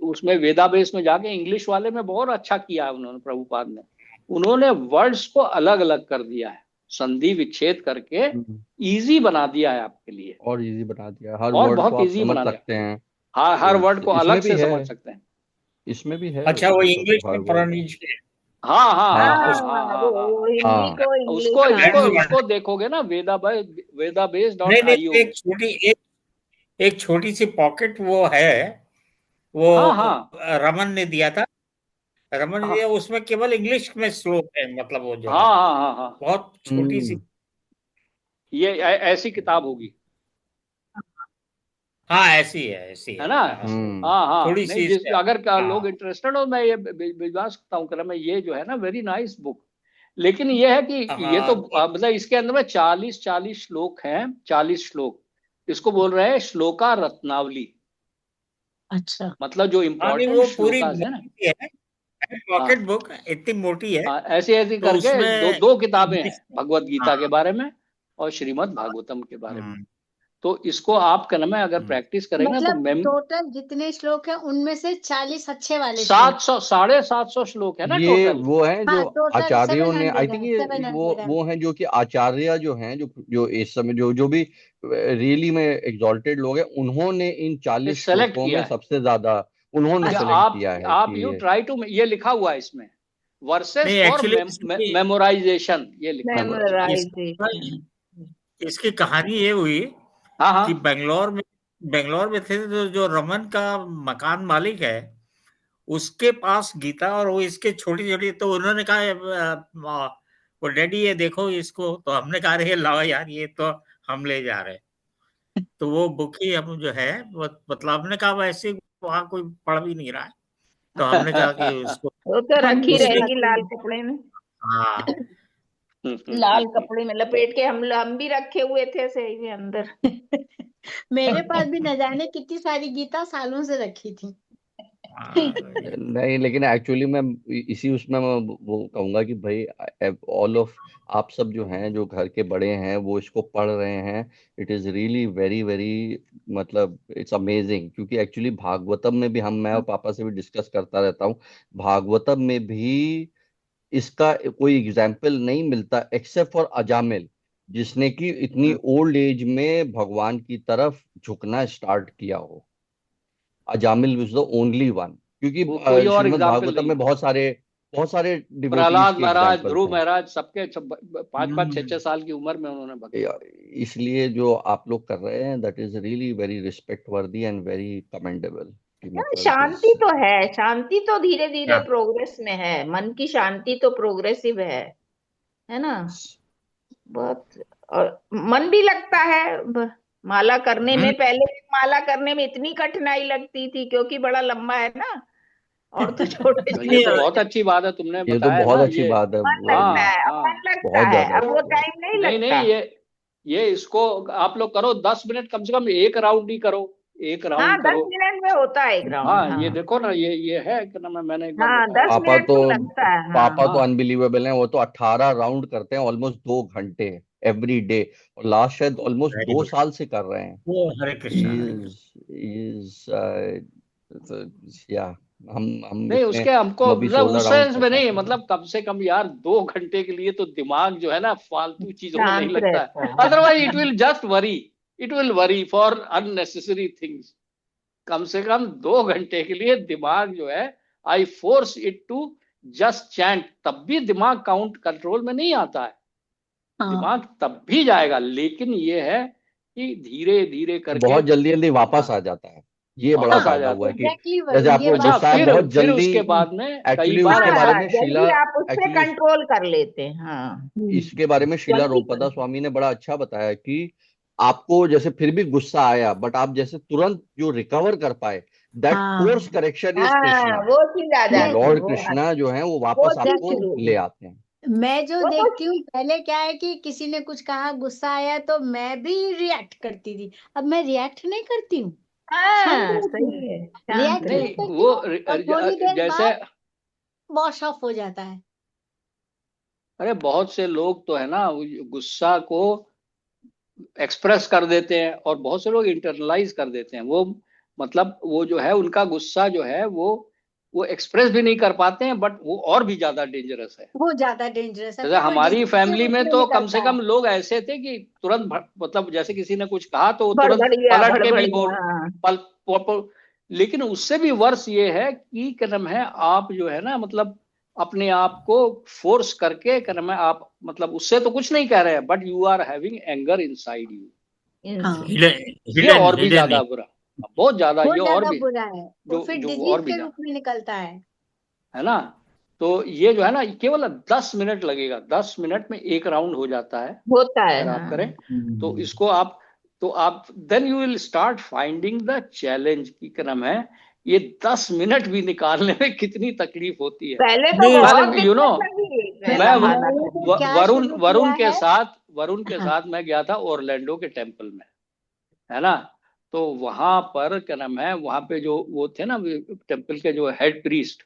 उसमें वेदाबेस में जाके इंग्लिश वाले में बहुत अच्छा किया है उन्होंने, प्रभुपाद ने, उन्होंने वर्ड्स को अलग अलग कर दिया है, संधि विच्छेद करके इजी बना दिया है आपके लिए, और इजी बना दिया, हर और वर्ड को बहुत आप इजी समझ बना दिया। सकते हैं। हर तो वर्ड को अलग इसमें भी से है, समझ सकते हैं। इसमें भी है अच्छा, वो मतलब इंग्लिश हर में वर्ड। प्रोनाउंसिएशन है। हाँ हाँ हाँ हाँ हाँ हाँ हाँ वो हाँ हाँ वो हाँ। हिंदी हाँ को उसको इंग्लिश, इसको हाँ। उसको देखोगे ना, वेदाबेस डॉट नहीं नहीं, आई ओ तो में। एक छोटी सी पॉकेट वो है, वो हाँ हाँ रमन ने दिया था। रमन ने दिया, हाँ उसमें केवल इंग्लिश में श्लोक है, मतलब वो जो हाँ है हाँ हाँ हाँ, बहुत छोटी सी। ये ऐसी किताब होगी, हाँ, ऐसी है है, ना। हाँ, हाँ हाँ, थोड़ी नहीं सी जिस इससे। अगर लोग हाँ इंटरेस्टेड हो, मैं ये विश्वास करता हूँ, मैं ये जो है ना, वेरी नाइस बुक। लेकिन ये है कि ये तो हाँ, मतलब इसके अंदर में 40 श्लोक हैं, 40 श्लोक, इसको बोल रहे हैं श्लोका रत्नावली, अच्छा। मतलब जो हाँ, नहीं इम्पोर्टेंट वो पूरी श्लोकास है ना। मोटी है, हाँ पॉकेट बुक इतनी मोटी है। हाँ, ऐसी ऐसी तो करके दो उसमें दो किताबें हैं, इंग्लिश। भगवत गीता के हाँ। बारे में और श्रीमद् भागवतम के बारे में। हम्म, तो इसको आप क्या नाम है, अगर हम्म। प्रैक्टिस करेंगे ना, तो मतलब टोटल जितने श्लोक हैं उनमें से 40 अच्छे वाले श्लोक। 700 750 श्लोक है ना ये टोटल। वो है जो हाँ, टोटल आचार्यों ने, आई 700 थिंक है, ये 700 है। वो हैं जो कि आचार्य जो हैं, जो इस समय जो भी रियली में एग्जॉल्टेड लोग हैं, उन्होंने इन ये 40 सेलेक्ट श्लोकों किया में है सबसे ज्यादा उन्होंने कि सेलेक्ट किया है आप कि यू ये ट्राई टू, ये लिखा हुआ है इसमें, वर्सेस नहीं, फॉर एक्चुअली मेमोराइजेशन, ये लिखा हुआ है इसमें। मेमोराइजेशन। इसकी कहानी ये हुई हाँ कि हाँ, बेंगलोर में थे, तो जो रमन का मकान मालिक है उसके पास गीता, और वो इसके छोटी छोटी, तो उन्होंने कहा वो डैडी ये देखो इसको, तो हमने कहा अरे लाओ यार, ये तो हम ले जा रहे हैं। तो वो बुक ही हम जो है मतलब हमने कहा वैसे वहां कोई पढ़ भी नहीं रहा है, तो हमने कहा कि उसको वो तो हम रखी भी उसमें। रहेगी रखते लाल हैं। कपड़े में, हाँ, लाल कपड़े में लपेट के हम भी रखे हुए थे सही में अंदर। मेरे पास भी न जाने कितनी सारी गीता सालों से रखी थी। नहीं, लेकिन एक्चुअली मैं इसी उसमें मैं वो कहूंगा कि भाई ऑल ऑफ आप सब जो हैं, जो घर के बड़े हैं, वो इसको पढ़ रहे हैं। It is really very very, मतलब इट्स अमेजिंग, क्योंकि एक्चुअली भागवतम में भी मैं और पापा से भी डिस्कस करता रहता हूँ। भागवतम में भी इसका कोई एग्जाम्पल नहीं मिलता एक्सेप्ट फॉर अजामिल, जिसने कि इतनी ओल्ड एज में भगवान की तरफ झुकना स्टार्ट किया हो। Ajamil was the only one, क्योंकि कोई और श्रीमद् एग्जाम्पल भागवतम नहीं में है। बहुत सारे डिवोटीज प्रहलाद के महाराज, एग्जाम्पल्स ध्रुव हैं। महाराज, सबके 5-5 6-6 साल की उम्र में उन्होंने भक्ति की। इसलिए जो आप लोग कर रहे हैं, that is really very respect वर्दी एंड वेरी कमेंडेबल, कि मतलब शांति तो है, शांति तो धीरे धीरे हाँ। प्रोग्रेस में है, मन की शांति तो प्रोग्रेसिव है ना। बहुत, और मन भी लगता है माला करने में। पहले माला करने में इतनी कठिनाई लगती थी क्योंकि बड़ा लंबा है ना, और तो छोटे तो ये तो छोटे बहुत अच्छी बात है तुमने ये तो बताया बहुत ना अच्छी ये। बात है। मन वो लगता है, अब हाँ मन लगता बहुत है, ज्यादा अब वो अच्छी बात। टाइम नहीं नहीं लगता। नहीं, ये इसको आप लोग करो 10 मिनट, कम से कम एक राउंड ही करो, एक हाँ, राउंड 10 करो। मिनट में होता है एक राउंड। हाँ, ये हाँ देखो ना, ये है कि ना, मैंने एक बार हाँ, बताया 10 था। पापा मिनट तो तो लगता है। पापा हाँ तो हाँ अनबिलीवेबल हैं। वो तो 18 राउंड करते हैं ऑलमोस्ट 2 घंटे एवरी डे, और लास्ट शायद ऑलमोस्ट वेरी 2 गुड। साल से कर रहे हैं। वो हरे कृष्णा, हरे कृष्णा। इज या हम नहीं, इतने, उसके हमको हम अभी मतलब 16 उस राउंड सेंस कर में नहीं, पाते हैं। मतलब कम से कम यार 2 घंटे के लिए तो दिमाग जो है ना फालतू चीजों में नहीं शांत लगता रहता है। है। Otherwise it will just worry, it will worry for unnecessary things. कम से कम 2 घंटे के लिए दिमाग जो है, I force it to just chant, तब भी दिमाग काउंट कंट्रोल में नहीं आता है। हाँ दिमाग तब भी जाएगा, लेकिन ये है कि धीरे धीरे करके बहुत जल्दी जल्दी वापस हाँ, आ जाता है। ये बड़ा हाँ, वापस आ फायदा जाता हुआ है। है कि एग्जैक्टली जैसे वरुण, ये आपको बात हाँ, गुस्सा है सही बहुत है। फिर जल्दी। उसके बाद में कई एक्चुअली बार उसके बारे ऐसा, हाँ, में शीला जल्दी आप उस पे एक्चुअली कंट्रोल कर लेते हैं। हाँ, इसके बारे में शीला जल्दी रोपदा कर। स्वामी ने बड़ा अच्छा बताया कि आपको जैसे फिर भी गुस्सा आया, बट आप जैसे तुरंत जो रिकवर कर पाए, दैट हाँ कोर्स करेक्शन इज हाँ, कृष्णा। वो चीज आ कि मैं जाती है, लॉर्ड कृष्णा जो है वो वो वापस चीज आपको शुरू एग्जैक्टली हुई। ले आते हैं। मैं जो वो तो देखती हूँ, पहले क्या है कि किसी ने कुछ कहा, गुस्सा आया तो मैं भी रिएक्ट करती थी। अब मैं रिएक्ट नहीं करती हूँ, शांत हाँ, रहती हूँ, सही है, शांत रिएक्ट रहे। नहीं नहीं करती वो हूँ, और थोड़ी देर जैसे, बाद वॉश ऑफ हो जाता है। अरे बहुत से लोग तो है ना वो गुस्सा को एक्सप्रेस कर देते हैं, और बहुत से लोग इंटरनलाइज कर देते हैं। वो मतलब वो जो है उनका गुस्सा जो है वो एक्सप्रेस भी नहीं कर पाते हैं, बट वो और भी ज्यादा डेंजरस है। वो ज्यादा डेंजरस है, जैसे फिर वो हमारी डिस्ट्रक्टिव फैमिली में उसमें तो कम निकलता से है। कम लोग ऐसे थे कि तुरंत मतलब जैसे किसी ने कुछ कहा तो वो तुरंत भड़बड़िया पलट के भी भड़बड़िया, बोल हाँ। पल, पल, पल, लेकिन उससे भी वर्ष ये है कि क्या नाम है, आप जो है ना मतलब अपने आप को फोर्स करके क्या नाम है, आप मतलब उससे तो कुछ नहीं कह रहे हैं, but you are having anger inside you. हाँ, ये हिडन और भी हिडन ज्यादा बुरा, बहुत ज्यादा, वो ये और ज्यादा भी बुरा है, वो जो फिर जो डिजीज और भी के ज्यादा रूप में निकलता है। है ना। तो ये जो है ना केवल 10 मिनट लगेगा, 10 मिनट में एक राउंड हो जाता है होता है, अगर आप करें। हाँ। तो इसको आप then you will start finding the challenge की क्रम है। ये 10 मिनट भी निकालने में कितनी तकलीफ होती है। पहले तो नहीं बहुत पहले दिक्कत लगी मैं पहला माला मैंने करने तो में। क्या शुरू किया है। वरुण के हाँ, साथ मैं गया था ओरलैंडो के टेम्पल में, है ना। तो वहां पर क्या नाम है, वहां पे जो वो थे ना टेम्पल के जो हेड प्रीस्ट,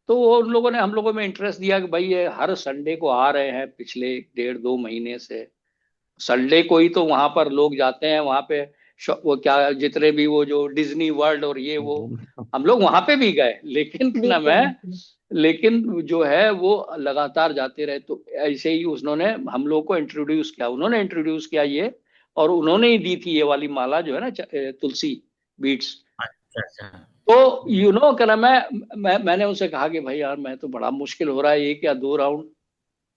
तो वो उन लोगों ने हम लोगों में इंटरेस्ट दिया कि भाई ये हर संडे को आ रहे हैं पिछले 1.5-2 महीने से। संडे को ही तो वहां पर लोग जाते हैं, वहां पे वो क्या जितने भी वो जो डिज्नी वर्ल्ड और ये वो, हम लोग वहां पे भी गए, लेकिन क्या नाम बिल्कुल है, बिल्कुल। लेकिन जो है वो लगातार जाते रहे। तो ऐसे ही उन्होंने हम लोग को इंट्रोड्यूस किया, उन्होंने इंट्रोड्यूस किया ये, और उन्होंने ही दी थी ये वाली माला जो है ना तुलसी बीट्स। अच्छा अच्छा। तो क्या नाम है, मैंने उनसे कहा कि भाई यार मैं तो बड़ा मुश्किल हो रहा है, एक या दो round.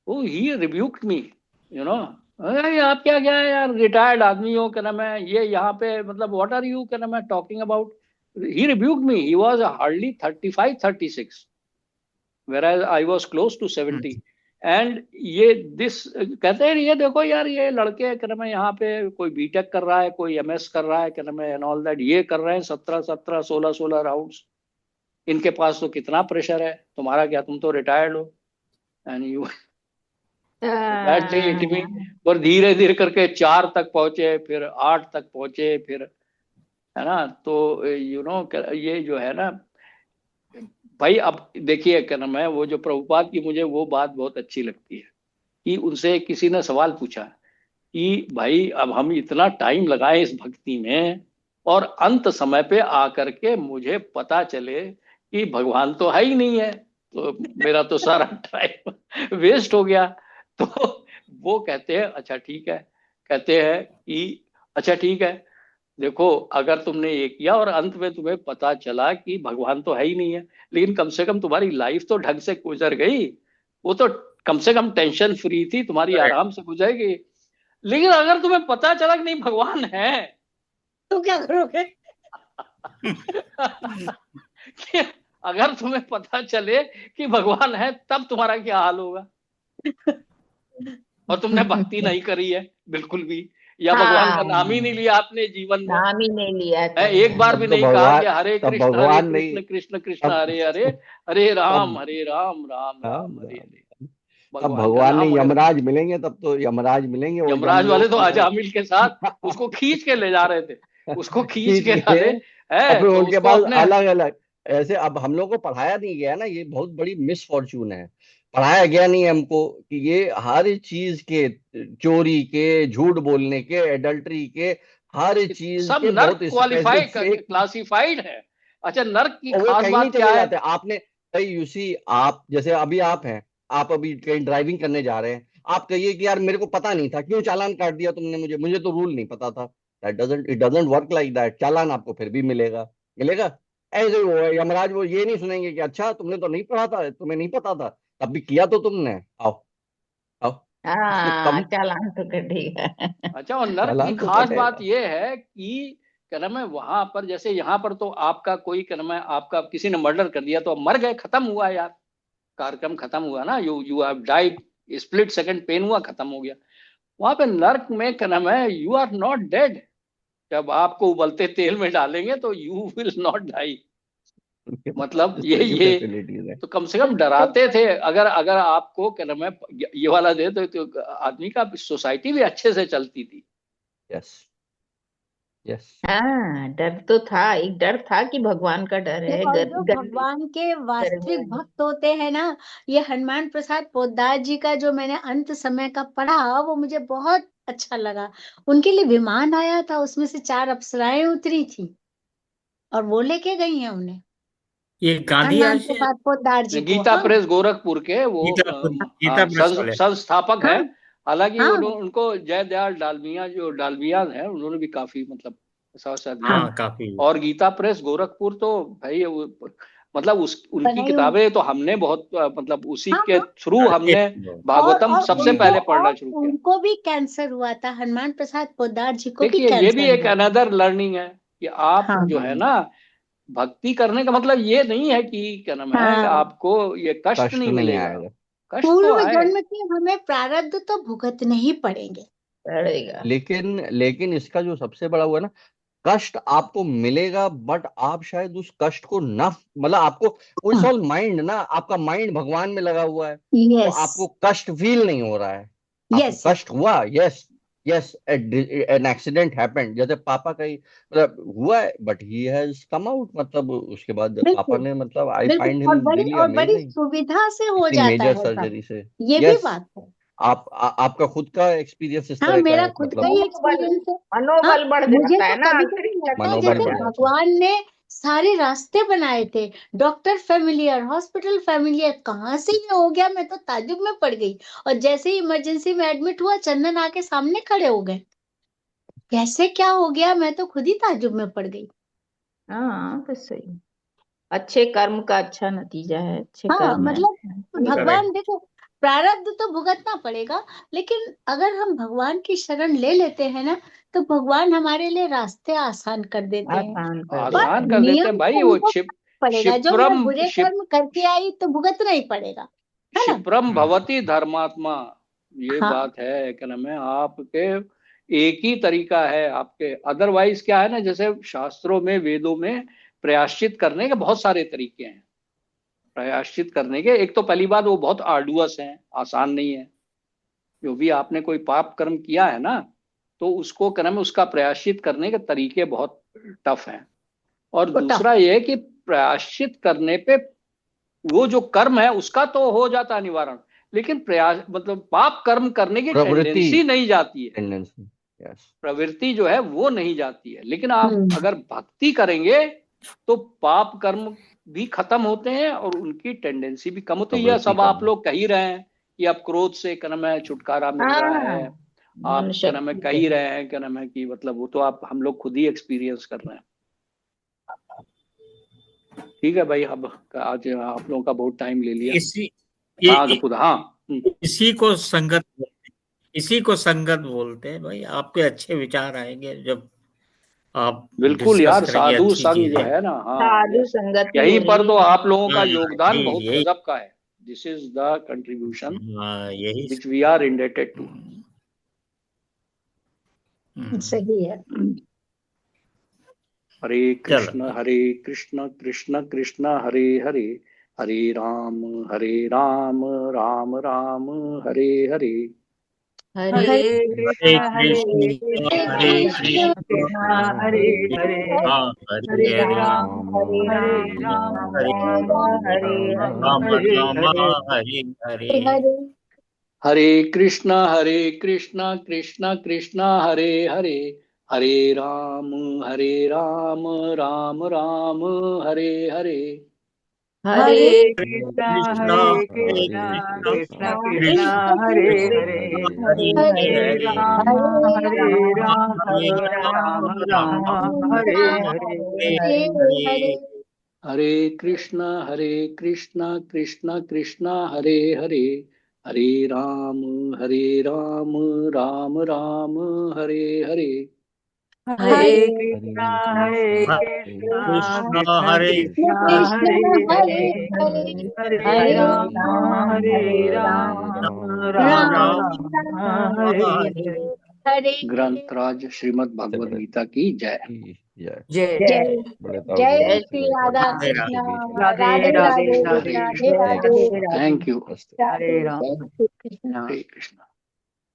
Oh he rebuked me, you know, अरे आप क्या क्या है यार, रिटायर्ड आदमी हो, क्या नाम है, ये यहाँ पे मतलब व्हाट आर यू क्या नाम है talking about. He rebuked me, he was hardly 35-36, whereas I was close to 70। And ये दिस कहते हैं ये देखो यार, ये लड़के क्या नाम है यहाँ पे कोई बीटेक कर रहा है, कोई एमएस कर रहा है, क्या नाम है एंड ऑल दैट, ये कर रहे हैं 17-17 16-16 राउंड्स। इनके पास तो कितना प्रेशर है, तुम्हारा क्या, तुम तो रिटायर्ड हो। And you that day it me. हाँ, और धीरे धीरे करके 4 तक पहुंचे, फिर 8 तक पहुंचे, फिर है ना। तो ये जो है ना, भाई अब देखिए क्या नाम है, वो जो प्रभुपाद की मुझे वो बात बहुत अच्छी लगती है कि उनसे किसी ने सवाल पूछा कि भाई अब हम इतना टाइम लगाए इस भक्ति में और अंत समय पे आकर के मुझे पता चले कि भगवान तो है ही नहीं है, तो मेरा तो सारा टाइम वेस्ट हो गया। तो वो कहते हैं अच्छा ठीक है, कहते हैं कि अच्छा ठीक है, देखो अगर तुमने ये किया और अंत में तुम्हें पता चला कि भगवान तो है ही नहीं है, लेकिन कम से कम तुम्हारी लाइफ तो ढंग से गुजर गई, वो तो कम से कम टेंशन फ्री थी, तुम्हारी करेक्ट। आराम से गुजरेगी। लेकिन अगर तुम्हें पता चला कि नहीं भगवान है तो क्या करोगे? कि अगर तुम्हें पता चले कि भगवान है तब तुम्हारा क्या हाल होगा, और तुमने भक्ति नहीं करी है बिल्कुल भी, या भगवान का नाम ही नहीं हाँ, लिया आपने जीवन में, नाम ही नहीं लिया है कहीं। एक बार तब भी तो नहीं कहा भगवान, कि हरे तब कृष्ण भगवान नहीं, कृष्ण कृष्ण तब हरे हरे, हरे राम तब हरे राम राम राम राम हरे राम हरे। तब भगवान का भगवान नाम नहीं, बड़े यमराज मिलेंगे, तब तो यमराज मिलेंगे वो यमराज वाले यमलोक तो में वो अजामिल के साथ उसको खींच के ले जा रहे थे, उसको खींच खींच के के, लाले और है फिर तो उनके उसको पास अपने अलग अलग ऐसे। अब हम लोग को पढ़ाया नहीं गया ना, ये बहुत बड़ी मिसफॉर्चून है, पढ़ाया गया नहीं हमको कि ये हर चीज के, चोरी के, झूठ बोलने के, एडल्ट्री के, हर चीज सब के बहुत नर्क क्वालिफाई स्पेसिफिक। क्लासिफाइड है। अच्छा नर्क की और वो खास कहीं नहीं बात क्या चले है? जाते आपने कहीं, यूसी आप जैसे अभी आप हैं, आप अभी कहीं ड्राइविंग करने जा रहे हैं, आप कहिए कि यार मेरे को पता नहीं था, क्यों चालान काट दिया तुमने मुझे, मुझे तो रूल नहीं पता था। It doesn't work like that. चालान आपको फिर भी मिलेगा, मिलेगा। ऐसे ही वो है, यमराज वो ये नहीं सुनेंगे कि अच्छा तुमने तो नहीं पढ़ा था, तुम्हें नहीं पता था, तब भी किया तो तुमने, आओ आओ। हाँ, कम, चालान तो कटेगा। अच्छा और नर्क की चालान तो खास बात कटेगा। यह है कि क्या नाम है, वहां पर जैसे यहाँ पर तो आपका कोई क्या नाम है, आपका किसी ने मर्डर कर दिया तो अब मर गए, खत्म हुआ यार, कार्यक्रम खत्म हुआ ना, you you have died, split second pain हुआ, खत्म हो गया। वहां पे नर्क में क्या नाम है, यू आर नॉट डेड, जब आपको उबलते तेल में डालेंगे तो यू विल नॉट डाई। उनके मतलब पास सही ये फैसिलिटीज है। तो कम से कम डराते थे, अगर अगर आपको क्या नाम है ये वाला दे तो आदमी का सोसाइटी भी अच्छे से चलती थी। Yes, yes. हाँ, डर तो था, एक डर था कि भगवान का डर है, और जो गर्मी भगवान के गर्मी वास्तविक में। भक्त होते हैं ना, ये हनुमान प्रसाद पोद्दार जी का जो मैंने अंत समय का पढ़ा वो मुझे बहुत अच्छा लगा। उनके लिए विमान आया था, उसमें से 4 अप्सराएं उतरी थी और वो लेके गई हैं उन्हें, ये गांधी हनुमान आश्रम, प्रसाद पोद्दार जी को। गीता हाँ प्रेस गोरखपुर के वो गीता हाँ प्रेस वाले। संस्थापक हाँ हैं। हालांकि हाँ उनको जयदयाल डालमिया जो डालमिया है उन्होंने भी काफी मतलब ऐसा वैसा दिया। हाँ हाँ काफी। और गीता प्रेस गोरखपुर तो भाई मतलब उस उनकी बनाई हुई। किताबें तो हमने बहुत मतलब उसी हाँ के हाँ। थ्रू हमने भागवतम और सबसे उनको पहले पढ़ना और शुरू किया। उनको भी कैंसर हुआ था, हनुमान प्रसाद पोद्दार जी को भी देखिए ये भी कैंसर एक हुआ था। अनदर लर्निंग है कि आप हाँ जो है ना, भक्ति करने का मतलब ये नहीं है कि क्या नाम है हाँ। आपको ये कष्ट कष्ट नहीं नहीं मिलेगा, आएगा। कष्ट तो पूर्व आए। जन्म के हमें प्रारब्ध तो भुगतने ही पड़ेंगे। पड़ेगा। लेकिन लेकिन इसका जो सबसे बड़ा हुआ ना, कष्ट आपको मिलेगा, बट आप शायद उस कष्ट को ना, मतलब आपको, इट्स ऑल माइंड ना, आपका माइंड भगवान में लगा हुआ है, तो यस आपको कष्ट फील नहीं हो रहा है। आपको यस यस। कष्ट हुआ, yes, yes, an accident happened, जैसे पापा का ही मतलब हुआ है, but he has come out, मतलब उसके बाद पापा बिल्कुल ने, मतलब आई बिल्कुल। फाइंड हिम रियली और बड़ी अमेजिंग, सुविधा से हो इतनी जाता मेजर है सब, सर्जरी से। ये भी यस, बात है। आपका खुद का एक्सपीरियंस इस हाँ तरह का मेरा है, खुद का मतलब ही मनोबल, एक्सपीरियंस है। हाँ मनोबल बढ़ मुझे जाता तो है ना, कभी कभी आंतरिक लगता है शक्ति मनोबल बढ़ जैसे बढ़ जाती जाता है। भगवान ने सारे रास्ते बनाए थे, डॉक्टर फेमिलियर, हॉस्पिटल फेमिलियर, कहाँ से ये हो गया, मैं तो ताज्जुब में पड़ गई। और जैसे ही इमरजेंसी में एडमिट हुआ, चंदन आके सामने खड़े हो गए, कैसे क्या हो गया, मैं तो खुद ही ताज्जुब में पड़ गई। है। हाँ तो सही, अच्छे कर्म का अच्छा नतीजा है, अच्छे हाँ कर्म है। मतलब ठीक है। भगवान करेक्ट। देखो, प्रारब्ध तो भुगतना पड़ेगा, लेकिन अगर हम भगवान की शरण ले लेते हैं ना, तो भगवान हमारे लिए रास्ते आसान कर देते हैं। आसान कर पर देते आसान हैं। कर देते हैं नियम भाई, तो वो उनको पड़ेगा, जो मैं क्षिप्रम बुरे कर्म करके आई तो भुगतना ही पड़ेगा, है ना। क्षिप्रम भवति धर्मात्मा, ये हाँ बात है क्या नाम है आपके, एक ही तरीका है आपके, अदरवाइज क्या है ना, जैसे शास्त्रों में वेदों में प्रायश्चित करने के बहुत सारे तरीके हैं। प्रायश्चित करने के, एक तो पहली बात वो बहुत आर्डुअस है, आसान नहीं है। जो भी आपने कोई पाप कर्म किया है ना, तो उसको कर्म उसका प्रायश्चित करने के तरीके बहुत टफ हैं। और तो टफ। दूसरा ये है कि प्रायश्चित करने पे वो जो कर्म है उसका तो हो जाता है निवारण, लेकिन प्रयास मतलब पाप कर्म करने की प्रवृत्ति टेंडेंसी नहीं जाती है, टेंडेंसी, यस, प्रवृत्ति जो है वो नहीं जाती है। लेकिन आप अगर भक्ति करेंगे तो पाप कर्म भी खत्म होते हैं और उनकी टेंडेंसी भी कम होती है। यह सब आप लोग कह ही रहे हैं कि अब क्रोध से क्या नाम है छुटकारा मिल रहा है, आप क्या नाम है कह ही रहे हैं क्या नाम है कि मतलब वो तो आप हम लोग खुद ही एक्सपीरियंस कर रहे हैं। ठीक है भाई, अब आज आप लोगों का बहुत टाइम ले लिया। इसी को संगत बोलते हैं, इसी को संगत बोलते हैं भाई। आपके अच्छे विचार आएंगे जब आप बिल्कुल यार, साधु संग जो है ना, साधु संगत यहीं पर तो आप लोगों का योगदान बहुत यही गजब का है। दिस इज द कंट्रीब्यूशन यही which we are indebted to. सही है। हरे कृष्ण कृष्ण कृष्ण हरे हरे, हरे राम राम राम हरे हरे। हरे कृष्ण हरे कृष्ण हरे हरे, हरे राम हरे राम हरे हरे। हरे कृष्ण कृष्ण कृष्ण हरे हरे, हरे राम राम राम हरे हरे। हरे कृष्ण कृष्ण कृष्ण हरे हरे, हरे राम राम हरे हरे। हरे कृष्ण कृष्ण कृष्ण हरे हरे, हरे राम राम राम हरे हरे। हरे कृष्ण कृष्ण कृष्ण हरे हरे, हरे राम राम हरे। ग्रंथराज श्रीमद् भगवद गीता की जय। जय जय जय Shri Radha Krishna, Radhe Radhe Radhe Radhe. Thank you. Hare Ram. Krishna. Hare Krishna.